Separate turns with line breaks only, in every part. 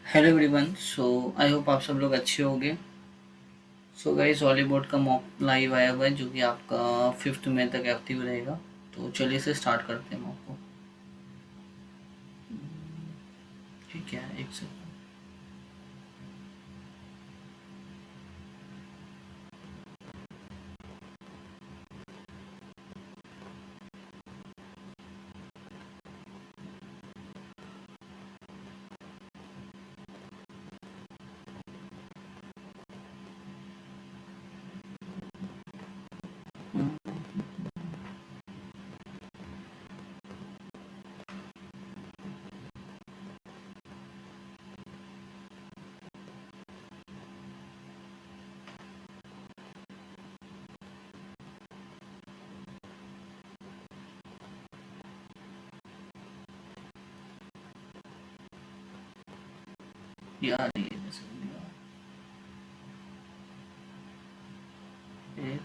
Hello everyone. I hope आप सब लोग अच्छे होंगे। गाइस, हॉलीवुड का मॉक लाइव आया हुआ है जो कि आपका 5 मई तक एक्टिव रहेगा। तो चलिए से स्टार्ट करते हैं मॉक को। ठीक है, एक सेकंड। यार ये एक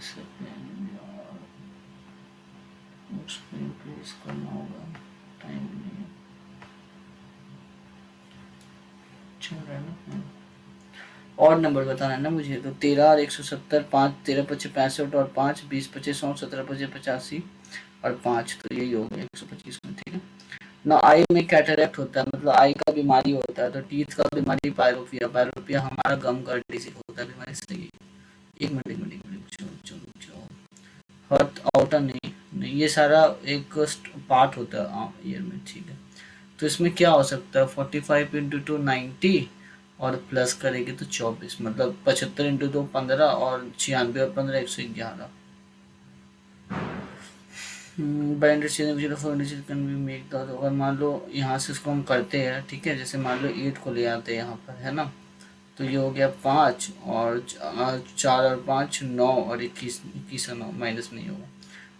सेकंड यार, उसको इंक्रीज करना होगा। टाइम नहीं चल रहा है ना। और नंबर बताना है ना मुझे। तो 13 और 170, 5 13 25 65 और 5 20 25 100 17 25 85 और 5, तो यही हो गया 125 में। ठीक है ना। आई में कैटरेक्ट होता है, मतलब आई का बीमारी होता है। तो टीथ का बीमारी पायरोपिया। पायरोपिया हमारा गम का डिजीज होता है, बीमारी सही। एक मिनट एक मिनट एक मिनट, चलो चलो चलो। हर्ट आउटर नहीं नहीं, ये सारा एक पार्ट होता है ईयर में। ठीक है, तो इसमें क्या हो सकता है? 45 × 2 90 और प्लस करेंगे तो 24, मतलब 75 × 2 15 और 96 और 15 111। Binder change zero four can be make the. अगर मान लो यहाँ से इसको हम करते हैं, ठीक है, जैसे मान लो 8 को ले आते हैं यहाँ पर, है ना। तो ये हो गया 5 और 4 और 5 9 और 21, 21 और 9 माइनस नहीं होगा।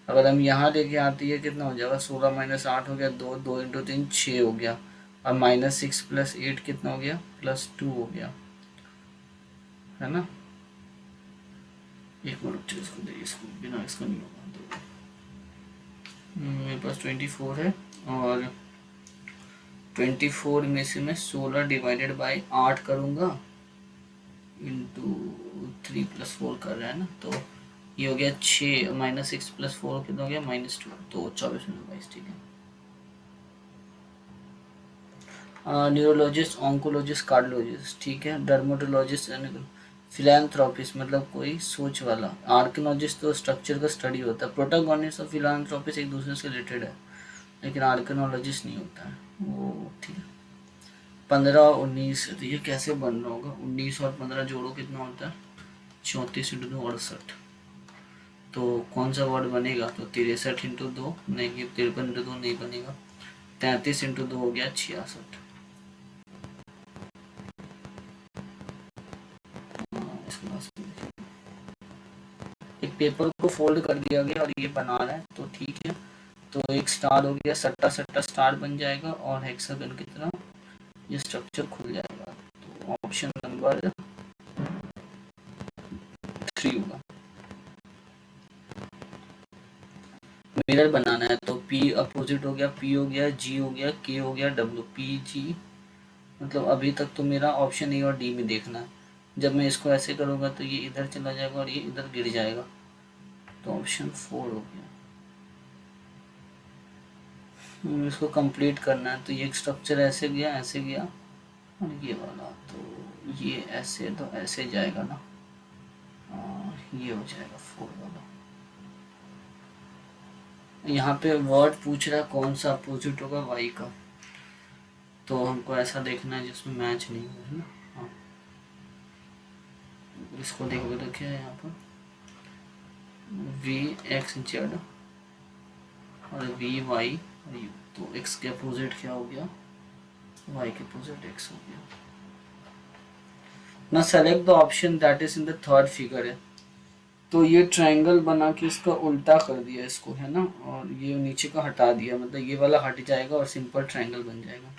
अगर हम यहाँ लेके आते हैं कितना हो जाएगा? 16 - 8 हो गया, 2 2 × 3 6 हो गया। और -6 + 8 कितना हो गया? +2 हो गया, है ना। एक मिनट, इसको देखिए, इसको बिना इसका नहीं होगा। तो मेरे पास 24 है, और 24 में से मैं 16 डिवाइडेड बाई 8 करूँगा, इंटू 3 + 4 कर रहा है ना। तो ये हो गया 6 -6 + 4 कितना हो गया? -2। तो 24 - 22। ठीक है। न्यूरोलॉजिस्ट, ऑन्कोलॉजिस्ट, कार्डियोलॉजिस्ट, ठीक है। डर्मेटोलॉजिस्ट, फिलैंथ्रोपिस्ट मतलब कोई सोच वाला। आर्कियोलॉजिस्ट तो स्ट्रक्चर का स्टडी होता है। प्रोटोगोनिस्ट और फिलैंथ्रोपिस्ट एक दूसरे से रिलेटेड है, लेकिन आर्कियोलॉजिस्ट नहीं होता है वो। ठीक है। 15 19, तो ये कैसे बन रहा होगा? 19 और 15 जोड़ो कितना होता है? 34 × 2 68। तो कौन सा वर्ड बनेगा? तो 63 × 2 नहीं, 53 × 2 नहीं बनेगा। 33 × 2 हो गया 66। इसके बाद एक पेपर को फोल्ड कर दिया गया और ये बना रहा है, तो ठीक है। तो एक स्टार हो गया, सट्टा सट्टा स्टार बन जाएगा, और हेक्सागन की तरह ये स्ट्रक्चर खुल जाएगा। तो ऑप्शन नंबर 3 होगा। मिरर बनाना है तो पी अपोजिट हो गया, पी हो गया, जी हो गया, के हो गया, डब्ल्यू, पी जी। मतलब अभी तक तो मेरा ऑप्शन ए और डी में देखना है। जब मैं इसको ऐसे करूँगा तो ये इधर चला जाएगा और ये इधर गिर जाएगा। तो ऑप्शन 4 हो गया। इसको कंप्लीट करना है, तो ये स्ट्रक्चर ऐसे गया, ऐसे गया, और ये वाला, तो ये ऐसे, तो ऐसे जाएगा ना। ये हो जाएगा 4 वाला। यहाँ पे वर्ड पूछ रहा है कौन सा अपोजिट होगा वाई का, तो हमको ऐसा देखना है जिसमें मैच नहीं हो, है ना। हाँ, इसको देखोगे तो क्या है यहाँ पर? वी एक्स जेड और वी वाई और यू। तो एक्स के अपोजिट क्या हो गया? वाई के अपोजिट एक्स हो गया ना। Select the option that is in the third figure है। तो ये ट्रायंगल बना के इसका उल्टा कर दिया इसको, है ना, और ये नीचे का हटा दिया, मतलब ये वाला हट जाएगा और सिंपल ट्रायंगल बन जाएगा।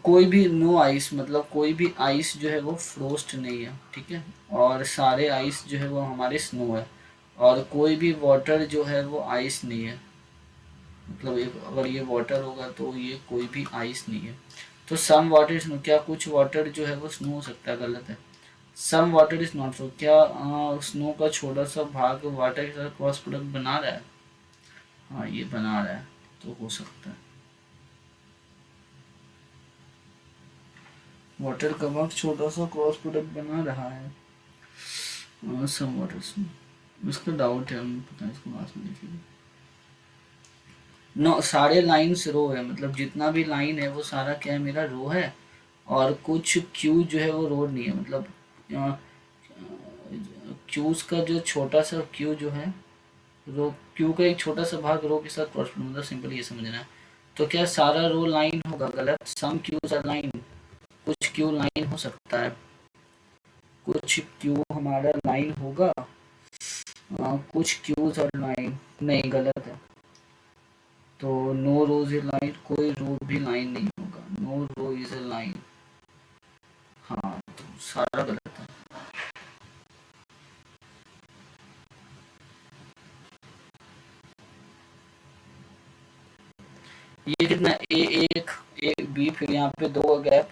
कोई भी नो आइस, मतलब कोई भी आइस जो है वो फ्रोस्ट नहीं है, ठीक है। और सारे आइस जो है वो हमारे स्नो है। और कोई भी वाटर जो है वो आइस नहीं है, मतलब एक अगर ये वाटर होगा तो ये कोई भी आइस नहीं है। तो सम वाटर स्नो, क्या कुछ वाटर जो है वो स्नो हो सकता है? गलत है। Some water is not, so क्या स्नो का छोटा सा भाग वाटर के साथ क्रॉस प्रोडक्ट बना रहा है? हाँ ये बना रहा है, तो हो सकता है वाटर का भाग छोटा सा क्रॉस प्रोडक्ट बना रहा है। सम वाटर स्नो, इसका डाउट है, हमें पता है, इसको बाद में देखेंगे। नो, सारे लाइंस रो है, मतलब जितना भी लाइन है वो सारा क्या है, मेरा रो है। और कुछ क्यू जो है वो रो नहीं है, मतलब क्यूज का जो छोटा सा क्यू जो है, रो क्यू का एक छोटा सा भाग रो के साथ क्रॉस, मतलब सिंपल ये समझना है। तो क्या सारा रो लाइन होगा? गलत। सम क्यूज आर लाइन, कुछ क्यू लाइन हो सकता है, कुछ क्यू हमारा लाइन होगा। कुछ क्यूज और लाइन नहीं, गलत है। तो नो रोज ए लाइन, कोई रो भी लाइन नहीं होगा, no row is a line. हाँ तो सारा गलत है। ये कितना, ए एक, ए बी, फिर यहाँ पे दो का गैप,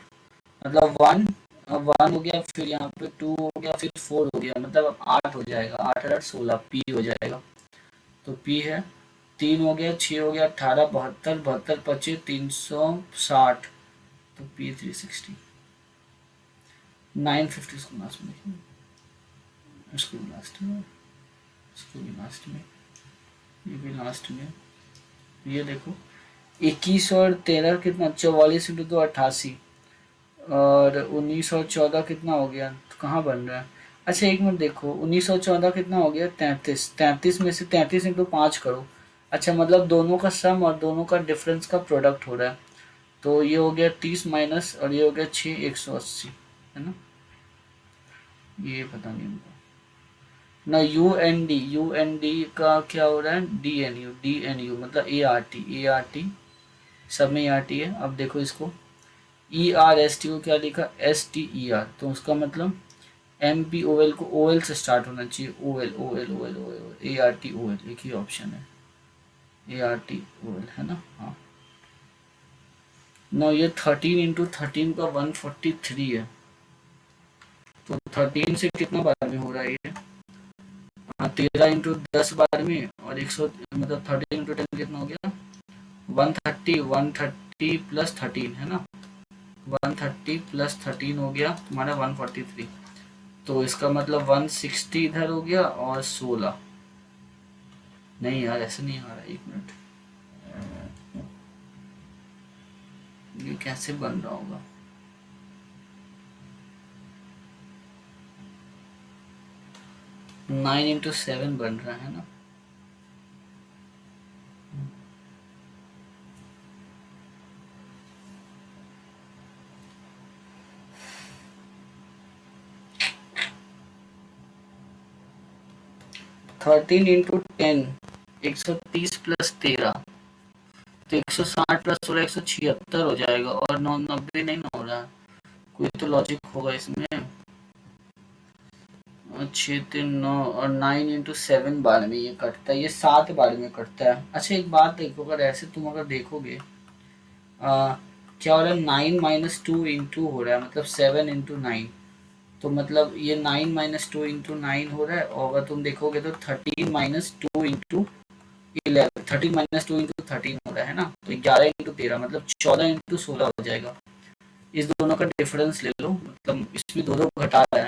मतलब वन, वन हो गया, फिर यहाँ पे टू हो गया, फिर फोर हो गया, मतलब अब आठ हो जाएगा, आठ आठ 16, पी हो जाएगा। तो पी है, तीन हो गया, छः हो गया, 18, 72, 72 पच्चीस 360, तो पी 360। 950 इसको लास्ट में लिखेंगे, इसको भी लास्ट में, इसको भी लास्ट में, ये भी लास्ट में। ये देखो 21 और 13 कितना, 44 इंटू 2 88, और 19 और 14 कितना हो गया, तो कहाँ बन रहा है? अच्छा एक मिनट देखो, 19 और 14 कितना हो गया, 33, 33 में से 33 इंटू 5 करो। अच्छा मतलब दोनों का सम और दोनों का डिफरेंस का प्रोडक्ट हो रहा है। तो ये हो गया 30 माइनस, और ये हो गया 6, 180, है ना? ये पता नहीं हमको ना। यू एन डी का क्या हो रहा है, डी एन यू मतलब ए आर टी सब में ए आर टी है। अब देखो इसको, ई आर एस टी को क्या लिखा, एस टी ई आर, तो उसका मतलब एम पी ओ एल को ओ एल से स्टार्ट होना चाहिए, O L O L O L O L, A R T O L, एक ही ऑप्शन है, A R T O L, है ना? हाँ। नो, ये 13 इंटू 13 का 143 है। तो 13 से कितना बार में हो रहा है ये? हाँ 13 इंटू 10 बार में, और 100, मतलब 13 इंटू 10 कितना हो गया, 130, 130 प्लस 13, है ना? 130 प्लस 13 हो गया तुम्हारा 143। तो इसका मतलब 160 इधर हो गया, और 16, नहीं यार ऐसे नहीं आ रहा, एक मिनट, ये कैसे बन रहा होगा? 9 इंटू 7 बन रहा है ना? थर्टीन इंटू 10, 130 प्लस 13, तो 160 प्लस 16, 176 हो जाएगा, और 990 नहीं ना हो रहा, कोई तो लॉजिक होगा इसमें। छः तीन नौ, और 9 इंटू 7 बार में ये कटता है, ये 7 बार में कटता है। अच्छा एक बात देखो, अगर ऐसे तुम अगर देखोगे, आ, क्या हो रहा है, 9 - 2 इंटू हो रहा है, मतलब 7 इंटू 9, तो मतलब ये 9 - 2 इंटू 9 हो रहा है, और अगर तुम देखोगे तो 13 - 2 इंटू 11, 13 - 2 इंटू 13 हो रहा है ना? तो 11 इंटू 13 मतलब 14 इंटू 16 हो जाएगा। इस दोनों का डिफरेंस ले लो, मतलब इसमें दो दो घटा रहा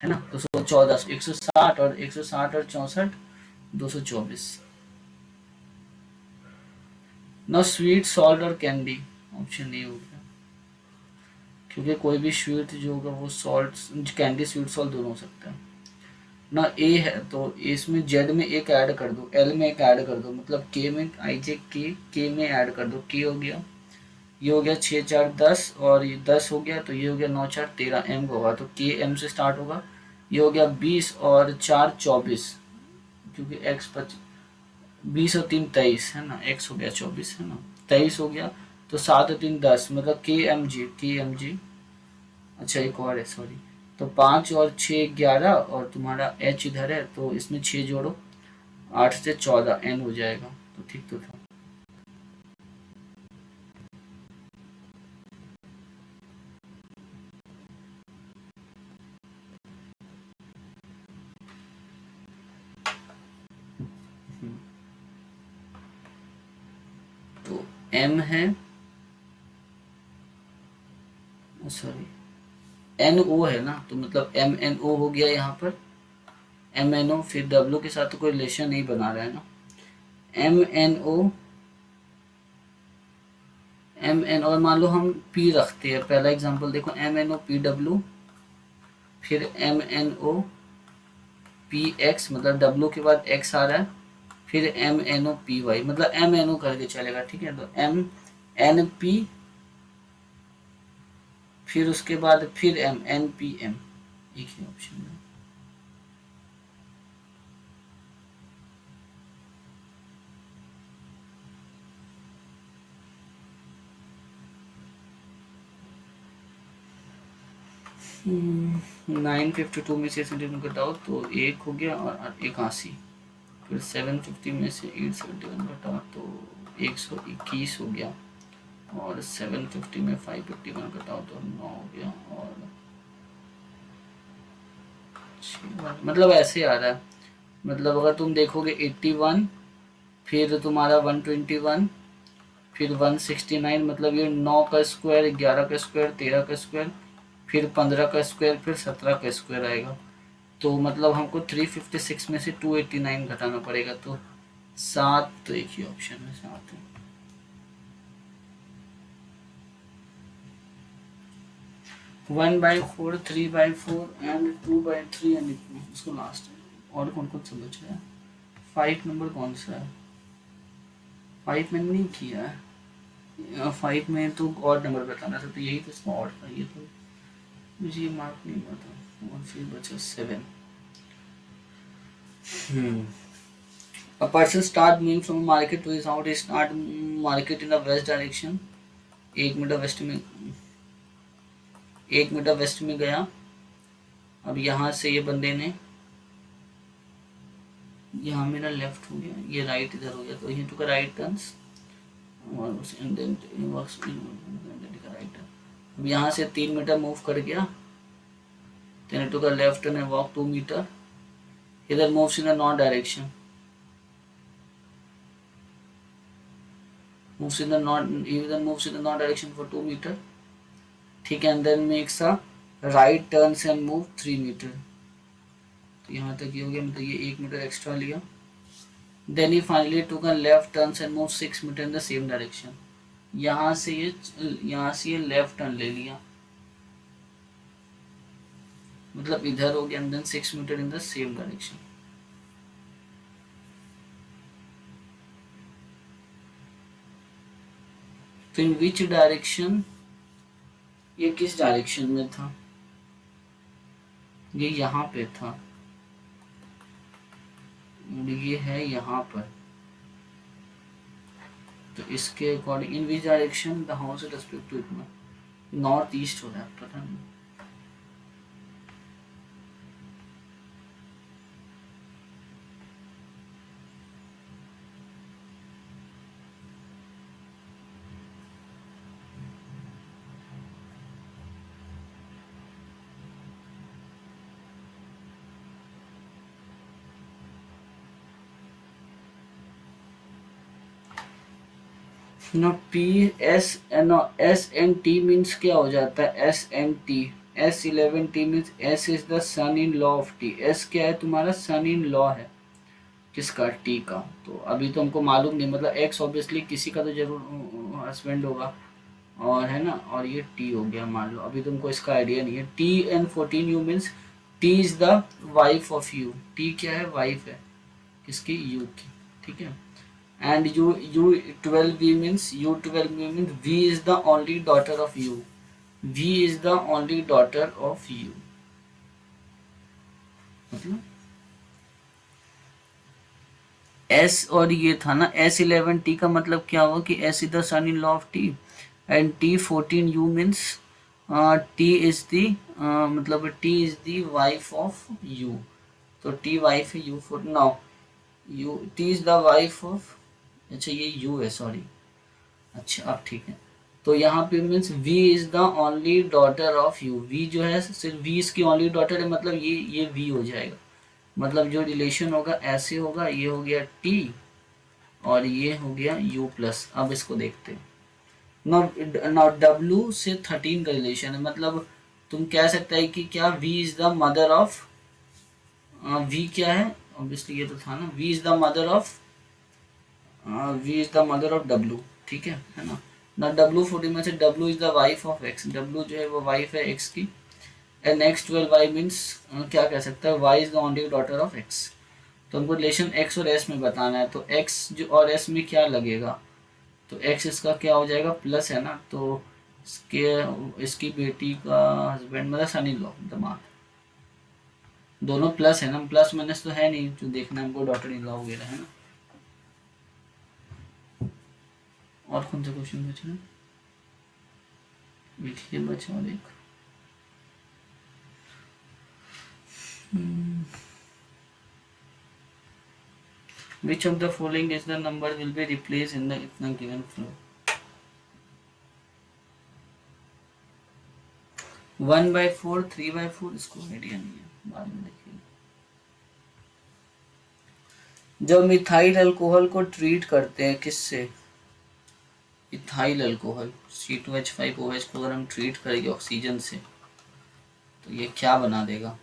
है ना? तो 14, 160, और 160 और 64, 224। ना स्वीट, सॉल्ट और कैंडी, ऑप्शन ए हो गया, क्योंकि कोई भी स्वीट जो होगा वो सॉल्ट, कैंडी स्वीट सॉल्ट दोनों हो सकता है ना। ए है तो इसमें जेड में एक ऐड कर दो, एल में एक ऐड कर दो, मतलब के में आई जे के में ऐड कर दो, के हो गया, ये हो गया 6 4 10, और ये 10 हो गया, तो ये हो गया 9 4 13, एम होगा तो के एम से स्टार्ट होगा। ये हो गया 20, और 4 24, क्योंकि एक्स 20 और 3 23 है ना, एक्स हो गया 24, है ना, 23 हो गया। तो 7 और 3 10, मतलब के एम जी। अच्छा एक और है, सॉरी, तो 5 और 6 11, और तुम्हारा एच इधर है, तो इसमें 6 जोड़ो, 8 से 14, एन हो जाएगा, तो ठीक तो था। एम है, सॉरी एन ओ है ना, तो मतलब एम एन ओ हो गया यहाँ पर, एम एन ओ, फिर डब्ल्यू के साथ तो कोई रिलेशन नहीं बना रहा है ना, M N O, M N, और मान लो हम पी रखते हैं, पहला एग्जांपल देखो, M N O P W, फिर M N O P X, मतलब डब्ल्यू के बाद एक्स आ रहा है, फिर M N O P Y, मतलब एम एन ओ करके चलेगा, ठीक है, तो एम एन पी, फिर उसके बाद फिर एम एन पी एम, एक ही ऑप्शन है। नाइन फिफ्टी टू में से सेंटीमीटर घटाओ तो एक हो गया और 81, फिर 750 में से 871 घटाओ तो 121 हो गया, और 750 में 551 घटाओ तो 9 हो गया, और मतलब ऐसे आ रहा है, मतलब अगर तुम देखोगे 81, फिर तुम्हारा 121, फिर 169, मतलब ये 9 का स्क्वायर, 11 का स्क्वायर, 13 का स्क्वायर, फिर 15 का स्क्वायर, फिर 17 का स्क्वायर आएगा, तो मतलब हमको 356 में से 289 घटाना पड़ेगा, तो 7, तो एक ही ऑप्शन है 7 है। 1/4, 3/4 एंड 2/3 एंड इतना, इसको लास्ट है, और कौन कौन सा बच रहा है, 5 नंबर कौन सा है, 5 मैंने नहीं किया है, 5 में तो ऑड नंबर बताना था, तो यही तो इसका ऑड था, ये तो मुझे ये मार्क नहीं हुआ था, और फिर बचा 7। A person start moving from a market to his house, he start market in the west direction, 1 metre west में, 1 मीटर वेस्ट में गया, अब यहाँ से ये बंदे ने, यहाँ मेरा लेफ्ट हो गया, ये राइट इधर हो गया, तो ही टुक राइट टर्न्स, और राइट, अब यहाँ से 3 मीटर मूव कर गया, then took left turn and walk 2 meter, इधर moves in the north direction, moves in the north, even moves in the north direction for 2 metre, ठीक है, and then makes a right turns and move 3 metre, तो यहाँ तक ये हो गया, मतलब ये 1 मीटर एक्स्ट्रा लिया, देन ही finally took a left turns and move 6 metre in the same direction, यहाँ से ये लेफ्ट टर्न ले लिया, मतलब इधर हो गया, and then 6 metre in the same direction, तो इन विच डायरेक्शन, ये किस डायरेक्शन में था, ये यहाँ पे था, ये है यहाँ पर, तो इसके according in which direction the house respect to इतना, नॉर्थ ईस्ट हो रहा है, पता नहीं, no P S no S N T means क्या हो जाता है, S N T, S11T means S is the son in law of T, S क्या है तुम्हारा सन इन लॉ है, किसका, टी का, तो अभी तो हमको मालूम नहीं, मतलब एक्स ऑब्वियसली किसी का तो जरूर हस्बैंड होगा, और है ना, और ये टी हो गया मान लो, अभी तुमको इसका आइडिया नहीं है, T N 14 U means T is the wife of U, T क्या है, वाइफ है किसकी, यू की, ठीक है, and U12V means U12V means V is the only daughter of U, V is the only daughter of U, मतलब S, और ये था ना S11T का मतलब क्या हुआ कि S is the son in law of T, and T14U means T is the मतलब T is the wife of U, तो T wife है U4, now U T is the wife of, अच्छा ये U है, sorry, अच्छा अब ठीक है, तो यहाँ पे means V is the only daughter of you, V जो है सिर्फ V इसकी ओनली डॉटर है, मतलब ये V हो जाएगा, मतलब जो रिलेशन होगा ऐसे होगा, ये हो गया T, और ये हो गया u प्लस। अब इसको देखते हैं। नॉट w से 13 का रिलेशन है, मतलब तुम कह सकते हैं कि क्या v is the mother of, v क्या है, ऑब्वियसली ये तो था ना, v is the mother of, v is the mother of w, ठीक है ना। ना w 14 में से w is the wife of x, w जो है वो वाइफ है x की, एंड x 12y मीन्स क्या कह सकता है, y is the only daughter of x। तो हमको रिलेशन x और s में बताना है, तो x जो और s में क्या लगेगा, तो x इसका क्या हो जाएगा, प्लस है ना, तो इसकी बेटी का हस्बैंड मतलब सन इन लॉ, दामाद, दोनों प्लस है ना, प्लस माइनस तो है नहीं जो देखना है हमको, डॉटर इन लॉ वगैरह है ना। और कौन सा क्वेश्चन बचा है, देखिए बचा और एक, which of the following is the number will be replaced in the इतना given flow, 1/4 3/4, इसको आइडिया नहीं है, बाद में देखिए। जब मिथाइल अल्कोहल को ट्रीट करते हैं किससे, इथाइल अल्कोहल C2H5OH को अगर हम ट्रीट करेंगे ऑक्सीजन से तो ये क्या बना देगा,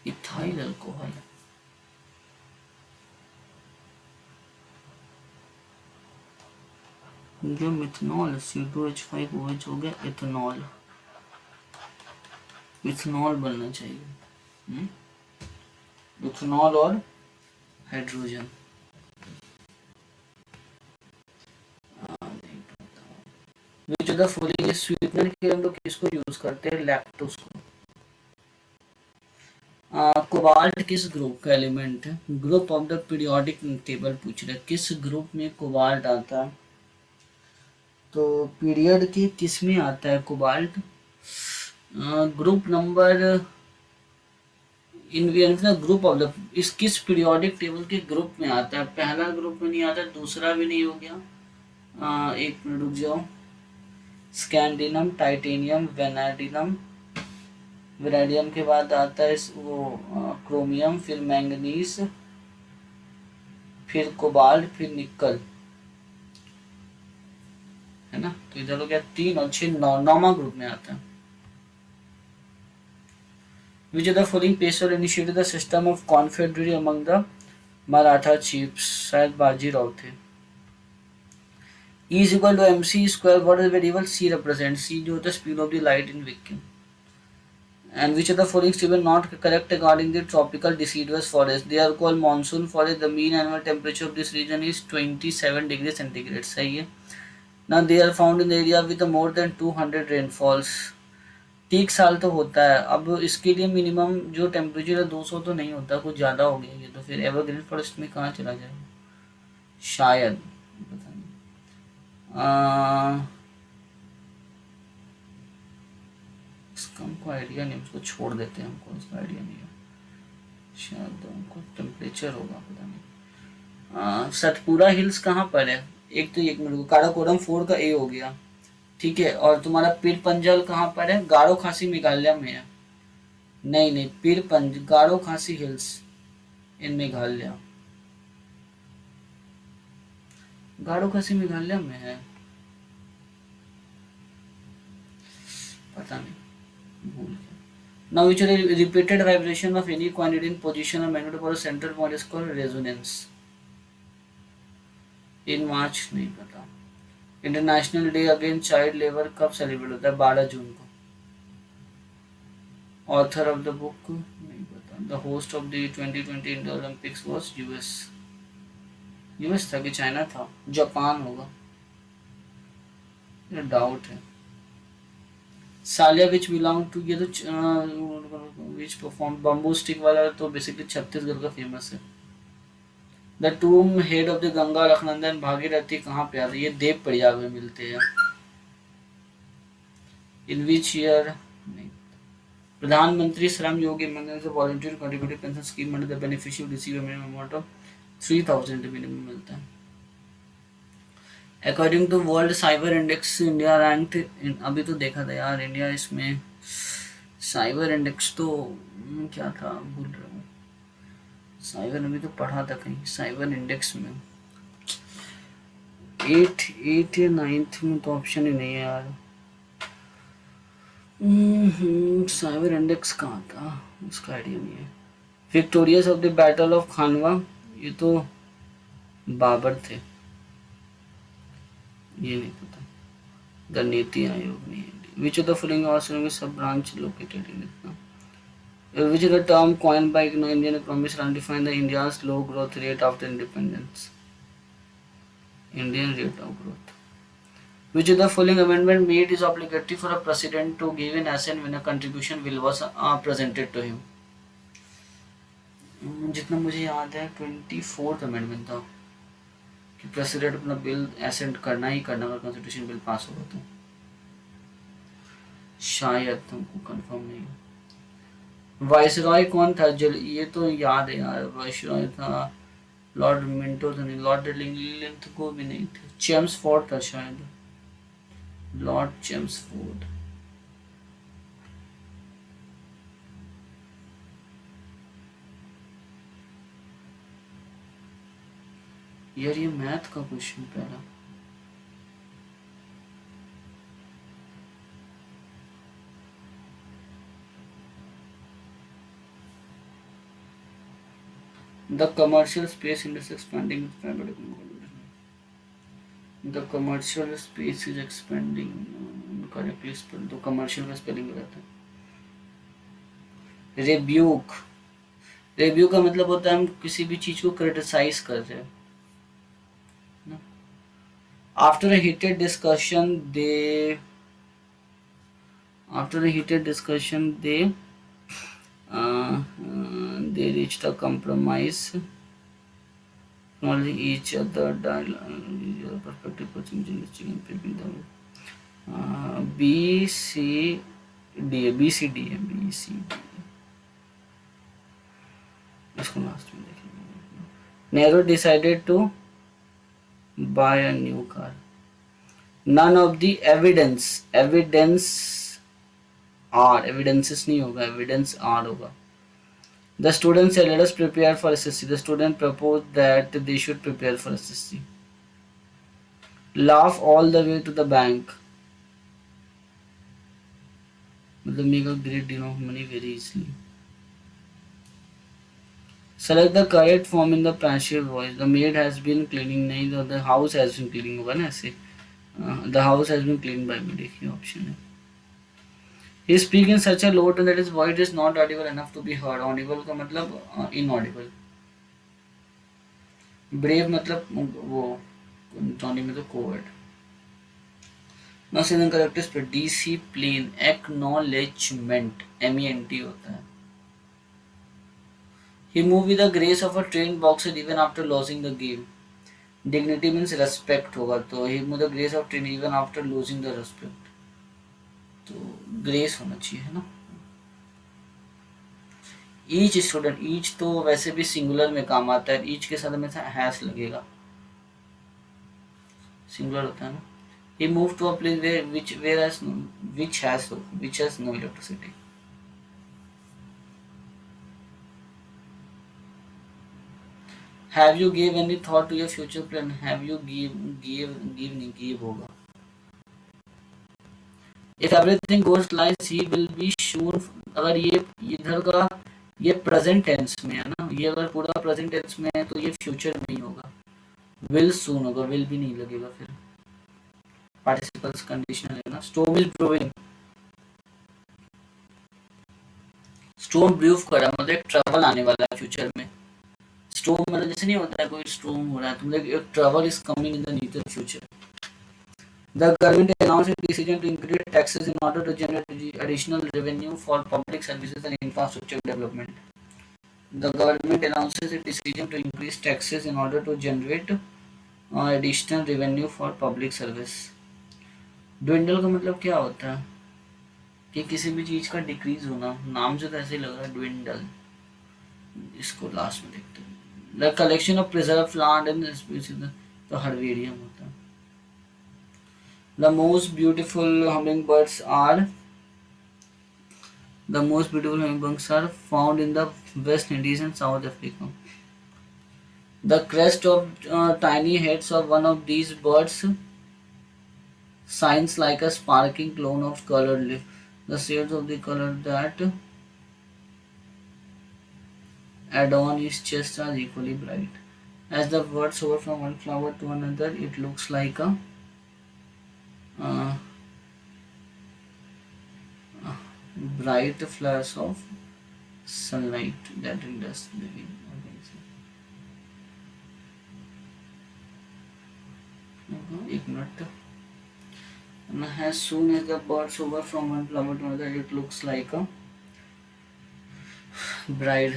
इथाइल अल्कोहल, जो मिथनॉल C2H5OH हो गया इथेनॉल, इथेनॉल बनना चाहिए, इथेनॉल और hydrogen. Which of the following sweetener के हम लोग किसको यूज करते हैं, लैक्टोज को। कोबाल्ट किस ग्रुप का एलिमेंट है, group of the periodic table पूछ रहे किस ग्रुप में कोबाल्ट आता है, तो पीरियड के किस में आता है cobalt, group number in group of the, इस किस पीरियोडिक टेबल के ग्रुप में आता है, पहला ग्रुप में नहीं आता, दूसरा भी नहीं हो गया, एक मिनट रुक जाओ, स्कैंडिनम, टाइटेनियम, वेनाडिनम, वेनाडियम के बाद आता है वो क्रोमियम, फिर मैंगनीज, फिर कोबाल्ट, फिर निकल, है ना। तो इधर हो गया 3 और 6, नौमा ग्रुप में आता है। Which of the following peaceful initiated the system of confederation among the Maratha chiefs, शायद बाजीराव थे। E is equal to mc square, what is the variable c represent, c जो होता है speed of the light in vacuum। And which of the following statement not correct regarding the tropical deciduous forest, they are called monsoon forest, the mean annual temperature of this region is 27 degrees centigrade, सही है ना। They are found in the area with more than 200 rainfalls, 30 साल तो होता है, अब इसके लिए मिनिमम जो टेम्परेचर है 200 तो नहीं होता, कुछ ज़्यादा हो गया ये, तो फिर एवरग्रीन फॉरेस्ट में कहाँ चला जाएगा, शायद पता नहीं। इसका हमको आइडिया नहीं, उसको छोड़ देते हैं, हमको इसका आइडिया नहीं है, शायद हमको टेम्परेचर होगा, पता नहीं। सतपुरा हिल्स कहाँ पर है, एक तो एक मिनट, काराकोरम 4 का ए हो गया, ठीक है, और तुम्हारा पीर पंजल कहाँ पर है, गारो खासी मेघालय में है, नहीं नहीं, पीर पंज गारो खासी हिल्स इन मेघालय, गारो खासी मेघालय में है, पता नहीं, भूल गया। Now which are the repeated vibration of any quantity in position or magnitude for a central point is called resonance। इन मार्च नहीं पता। International day against child labour कब सेलिब्रेट होता है, 12 जून को। ऑथर ऑफ द बुक नहीं पता। The host of the 2020 Indian Olympics was US, US था कि चाइना था, जापान होगा, ये डाउट है। सालिया विच बिलोंग टू, ये तो विच परफॉर्म, बम्बू स्टिक वाला तो बेसिकली छत्तीसगढ़ का फेमस है। The tomb head of the Ganga Alaknanda Bhagirathi कहाँ पे आते हैं, ये देव प्रयाग में मिलते हैं। इन विच ईयर, प्रधानमंत्री श्रम योगी मनरेगा से volunteer contributive pension scheme under the beneficiary receive minimum amount of 3000 minimum मिलता है। According to world cyber index India ranked, अभी तो देखा था यार इंडिया इसमें साइबर इंडेक्स तो क्या था भूल रहा हूँ। साइबर अभी तो पढ़ा था कहीं साइबर इंडेक्स में 8 या 9th में तो ऑप्शन ही नहीं है यार। साइबर इंडेक्स कहाँ था उसका आइडिया नहीं है। Victorious of the battle of Khanwa, ये तो बाबर थे, ये नहीं पता। द नीति आयोग नहीं। Which of the following are sub branch located in इतना, which is the term coined by Indian economists and define the India's low growth rate after independence. Indian rate of growth. Which of the following amendment made is obligatory for a president to give in assent when a contribution bill was presented to him? जितना मुझे याद है 24th amendment था कि president अपना bill accent करना ही करना अगर कॉन्स्टिट्यूशन बिल पास होगा तो, शायद तुमको कंफर्म नहीं है। वाइसरॉय कौन था ये तो याद है यार, वाइसरॉय था लॉर्ड मिंटो तो नहीं, लॉर्ड लिंथ को भी नहीं थे, चेम्सफोर्ड था शायद, लॉर्ड चेम्सफोर्ड। यार ये मैथ का क्वेश्चन पहला, the commercial space industry expanding with private the commercial space is expanding correctly spell, तो कमर्शियल में स्पेलिंग रहता है। रिब्यूक, रिव्यू का मतलब होता है हम किसी भी चीज को क्रिटिसाइज कर रहे हैं। After a heated discussion they after a heated discussion they reached a compromise, acknowledging each other perspective B C D B C D B C D, इसको लास्ट में देखेंगे। Nehru decided to buy a new car. None of the evidence are, evidences नहीं होगा, evidence are होगा। The student said let us prepare for SSC. The student proposed that they should prepare for SSC. Laugh all the way to the bank, मतलब make a great deal of money very easily. Select the correct form in the passive voice. The maid has been cleaning, नहीं, the house has been cleaning होगा ना ऐसे, the house has been cleaned by me, देखिए option है। He speaks in such a low tone that his voice is not audible enough to be heard. Audible का मतलब inaudible. Brave मतलब वो Tony में तो कोवर्ड। नॉट इन करेक्ट पर discipline, acknowledgement, MENT होता है। He moved with the grace of a trained boxer even after losing the game. Dignity means respect होगा, तो he moved the grace of training even after losing the respect, तो grace होना चाहिए है ना। Each student, each तो वैसे भी सिंगुलर में काम आता है, ईच के साथ हमेशा हैस लगेगा, सिंगुलर होता है ना। He moved to a place which has no electricity. Have you gave any thought to your future plan? Have you give नहीं give होगा। If everything goes like he will be sure, अगर ये इधर का ये प्रेजेंट टेंस में है ना, ये अगर पूरा प्रेजेंट टेंस में है तो ये फ्यूचर में ही होगा। विल सून होगा, विल भी नहीं लगेगा, फिर पार्टिसिपल्स कंडीशनल है ना। Storm is brewing, storm brew कर रहा है मतलब एक ट्रबल आने वाला है फ्यूचर में। स्टॉर्म मतलब जैसे नहीं होता है कोई स्टॉर्म हो रहा है तो मतलब एक trouble is coming in the near future. The government announced a decision to increase taxes in order to generate additional revenue for public services and infrastructure development. The government announces a decision to increase taxes in order to generate additional revenue for public service. Dwindle का मतलब क्या होता है कि किसी भी चीज का डिक्रीज होना, नाम से तो ऐसे ही लग रहा है dwindle, इसको लास्ट में देखते हैं। The collection of preserved land and species, तो हर्बेरियम होता है। The most beautiful hummingbirds are found in the West Indies and South Africa. The crest of tiny heads of one of these birds shines like a sparkling cone of colored leaf. The shades of the color that adorn its chest are equally bright. As the bird soars from one flower to another, it looks like a uh, bright flash of sunlight that enters the wind. एक minute. And as soon as the bird soars from one flower to another, it looks like a bright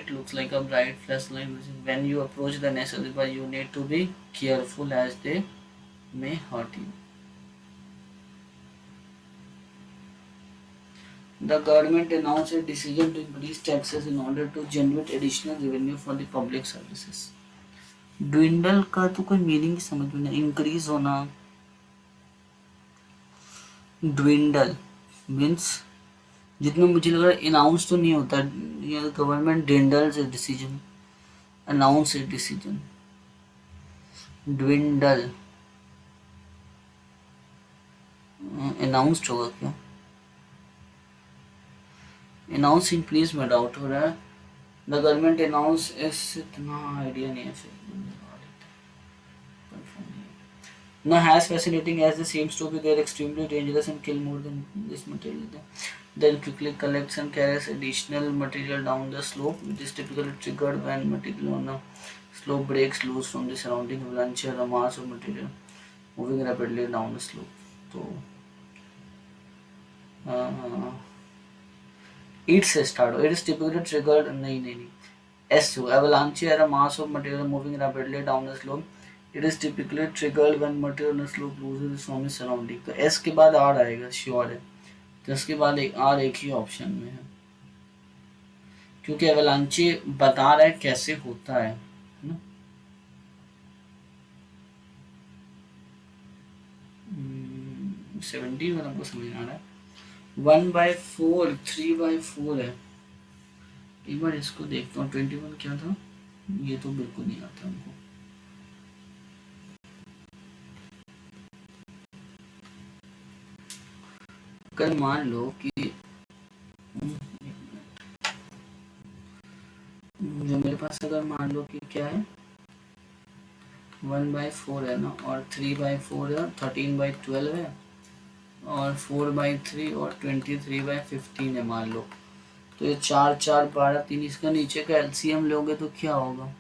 looks like a bright flashlight. When you approach the nest of the bird, you need to be careful as they may hurt you. The government announced a decision to increase taxes in order to generate additional revenue for the public services. Dwindle का तो कोई meaning समझ में नहीं. Increase होना. Dwindle means जितना मुझे लग रहा है अनाउंस तो नहीं होता. ये government dwindles a decision, announce a decision. Dwindle announced होगा क्या? अनाउंस इंक्रीज में डाउट हो रहा है. द गवर्नमेंट अनाउंस ऐसे इतना आइडिया नहीं है फिर. No, as fascinating as this seems to be, they're extremely dangerous and kill more than this material. Then quickly collects and carries additional material down the slope, which is typically triggered when material on a slope breaks loose from the surrounding avalanche or a mass of material moving rapidly down the slope. So, it's a start. It is typically triggered. नहीं. S avalanche or a mass of material moving rapidly down the slope. It is typically triggered when material on a slope loses from its surrounding. तो S के बाद R आएगा, sure है. तो इसके बाद R एक ही ऑप्शन में है, क्योंकि एवलांचे बता रहा है कैसे होता है ना. 70 वाला हमको समझ आ रहा है. 1/4 3/4 है. एक बार इसको देखता हूँ. 21 क्या था? ये तो बिल्कुल नहीं आता हमको. अगर मान लो कि जो मेरे पास अगर मान लो कि क्या है 1/4 है ना, और 3/4 है, 13/12 है, और 4/3 और 23/15 है मान लो. तो ये 4 4 12 3, इसका नीचे का एलसीएम लोगे तो क्या होगा?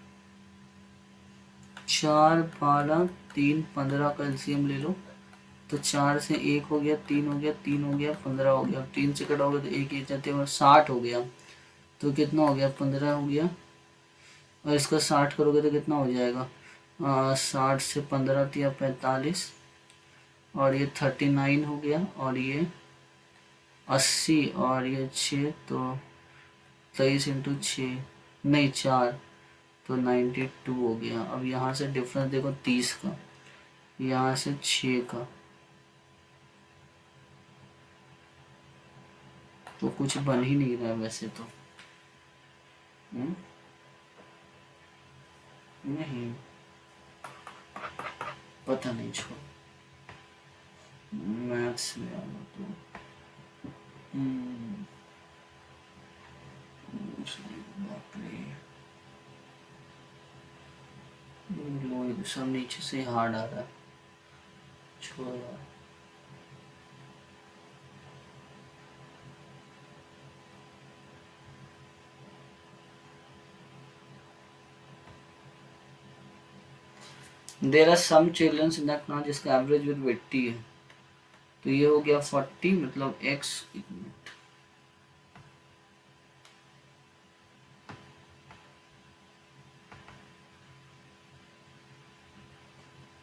4 12 3 15 का एलसीएम ले लो. तो 4 से 1 हो गया, 3 हो गया, 3 हो गया, 15 हो गया. 3 से कटोगे तो 1 1 जाते हैं, 60 हो गया. तो कितना हो गया? 15 हो गया. और इसका 60 करोगे तो कितना हो जाएगा? 60 से 15 दिया 45, और ये 39 हो गया, और ये 80, और ये 6, तो 23 इंटू 6 नहीं 4, तो 92 हो गया. अब यहाँ से डिफरेंस देखो 30 का, यहाँ से 6 का, तो कुछ बन ही नहीं रहा है वैसे तो. नहीं पता नहीं, छोड़. मैथ्स में आना तो सब नीचे से हार्ड आ रहा है. छोड़ यार. There are some childrens in that class जिसका एवरेज विद 80 है. तो ये हो गया 40, मतलब x.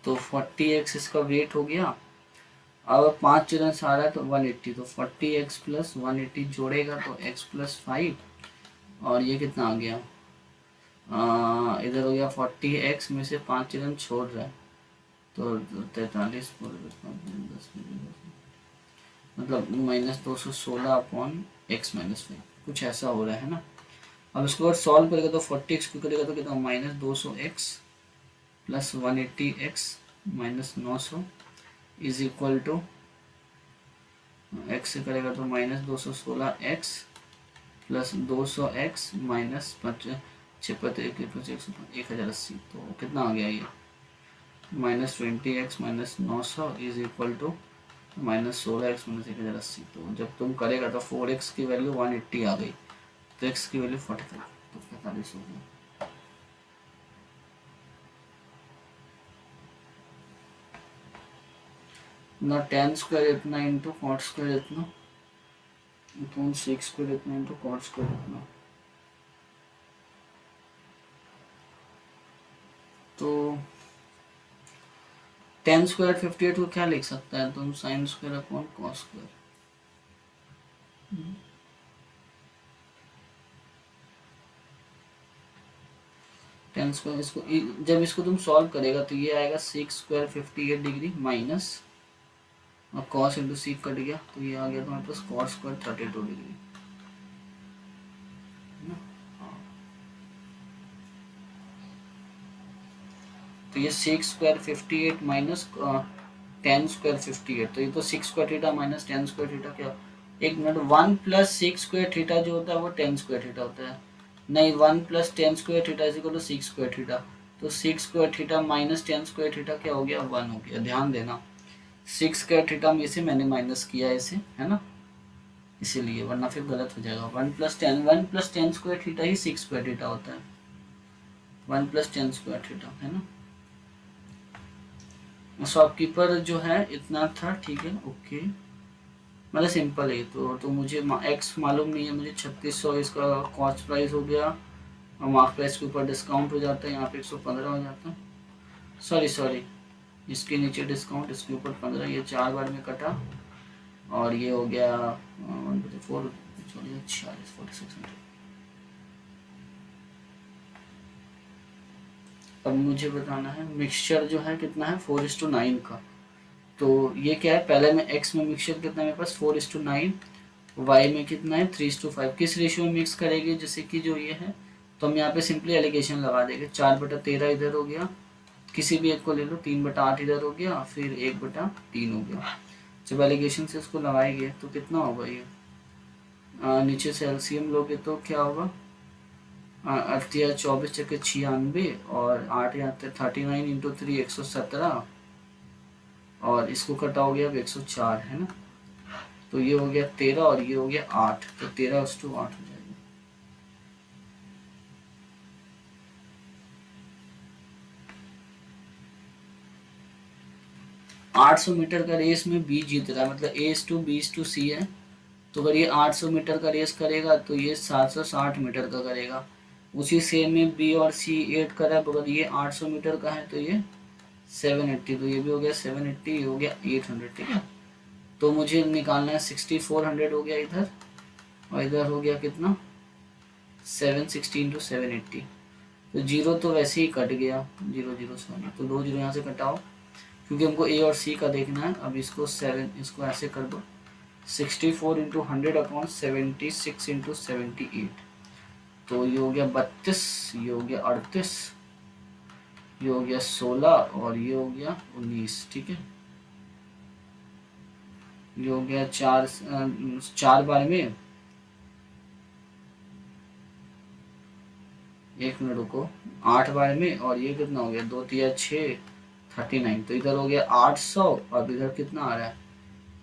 तो 40x इसका वेट हो गया. अब 5 चिल्ड्रंस आ रहा है तो 180, तो 40x प्लस 180 जोड़ेगा तो x प्लस 5, और ये कितना आ गया? इधर हो गया 40x में से 5 चिल्ड्रन छोड़ रहा है, तो 43 मतलब -216 अपॉन x -5 कुछ ऐसा हो रहा है ना। अब इसके बाद सॉल्व करेगा तो 40x को करेगा तो कितना -200x plus 180x minus 900 is equal to x से करेगा तो -216x प्लस 200x माइनस 1080 तो कितना आ गया ये -20x minus 900 is equal to -16x minus 1080। तो जब तुम करेगा तो 4x की वैल्यू 180 आ गई, तो x की वैल्यू 45 तो 45 हो गया। ना tan स्क्वायर इतना इंटू cot स्क्वायर इतना तो sec स्क्वायर इतना इंटू cot स्क्वायर इतना, तो tan स्क्वायर 58 को क्या लिख सकता है तुम sin square upon cos square. tan square इसको जब इसको तुम सॉल्व करेगा तो ये आएगा sec स्क्वायर 58 डिग्री माइनस और cos इंटू sec कट गया तो ये आ गया तुम्हारे पास cot स्क्वायर 32 डिग्री। तो ये sec square 58 minus tan square 58, तो ये तो sec square theta minus tan square theta क्या, एक minute, 1 plus sec square theta जो होता है वो tan स्क्वायर थीटा होता है, नहीं 1 plus tan square theta is equal to sec square theta, तो sec square theta minus tan square theta क्या हो गया 1 हो गया। ध्यान देना sec स्क्वायर थीटा में से मैंने माइनस किया इसे, है ना, इसीलिए, वरना फिर गलत हो जाएगा। 1 प्लस tan स्क्वायर थीटा ही sec स्क्वायर थीटा होता है, 1 प्लस tan स्क्वायर थीटा, है ना। शॉपकीपर जो है इतना था, ठीक है, ओके, मतलब सिंपल है। तो मुझे एक्स मालूम नहीं है, मुझे 3600 इसका कॉस्ट प्राइस हो गया और मार्क प्राइस के ऊपर डिस्काउंट हो जाता है, यहाँ पे 115 हो जाता है, सॉरी इसके नीचे डिस्काउंट, इसके ऊपर 15, ये 4 बार में कटा और ये हो गया 124 46 4600। अब मुझे बताना है मिक्सचर जो है कितना है 4:9 का, तो ये क्या है, पहले में x में मिक्सचर कितना है मेरे पास 4:9, y में कितना है 3:5, किस रेशियो में मिक्स करेंगे, जैसे कि जो ये है तो हम यहाँ पे सिंपली एलिगेशन लगा देंगे, 4/13 इधर हो गया, किसी भी एक को ले लो, 3/8 इधर हो गया, फिर 1/3 हो गया। जब एलिगेशन से इसको लगाएंगे तो कितना होगा ये, नीचे से एलसीएम लोगे तो क्या होगा, 8 या 24 चक्के 96 और 8 या 39 इंटू 3 117 और इसको कटाओगे अब 104, है ना, तो ये हो गया 13 और ये हो गया 8, तो 13:8 हो जाएगा। $800 मीटर का रेस में बी जीत रहा है, मतलब A/B/C है, तो अगर ये 800 मीटर का रेस करेगा तो ये 760 मीटर का करेगा, उसी सेम में बी और सी 8 करा, अगर ये 800 मीटर का है तो ये 780, तो ये भी हो गया 780, ये हो गया 800, ठीक है। तो मुझे निकालना है 6400 हो गया इधर और इधर हो गया कितना 760 इंटू 780, तो जीरो तो वैसे ही कट गया, 0 सॉरी, तो 2 जीरो यहाँ से कटाओ क्योंकि हमको ए और सी का देखना है। अब इसको 7 इसको ऐसे कर दो, 64 इंटू 100 अपॉन 76 इंटू 78, तो ये हो गया 32, ये हो गया 38, ये हो गया 16 और ये हो गया 19, ठीक है। ये हो गया 4 बार में, एक मिनट रुको, 8 बार में, और ये कितना हो गया 2 3 6 39, तो इधर हो गया 800 और इधर कितना आ रहा है,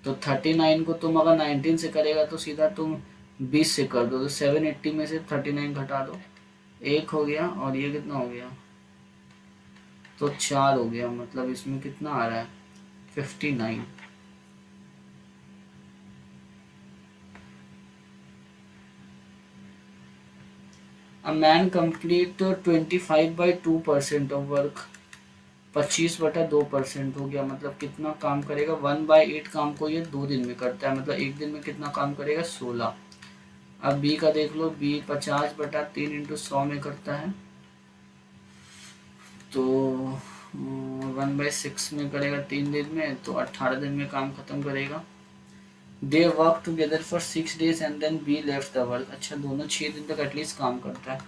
तो 39 को तुम अगर 19 से करेगा तो सीधा तुम 20 से कर दो, तो 780 में से 39 घटा दो, 1 हो गया और ये कितना हो गया, तो 4 हो गया, मतलब इसमें कितना आ रहा है 59। A man complete 25/2% of work, 25/2% हो गया, मतलब कितना काम करेगा 1/8 काम को ये 2 दिन में करता है, मतलब एक दिन में कितना काम करेगा 16। अब बी का देख लो, बी 50/3 इंटू 100 में करता है, तो 1/6 में करेगा 3 दिन में, तो 18 दिन में काम खत्म करेगा। They work together for 6 days and then B left the work. अच्छा, दोनों 6 दिन तक एटलीस्ट काम करता है।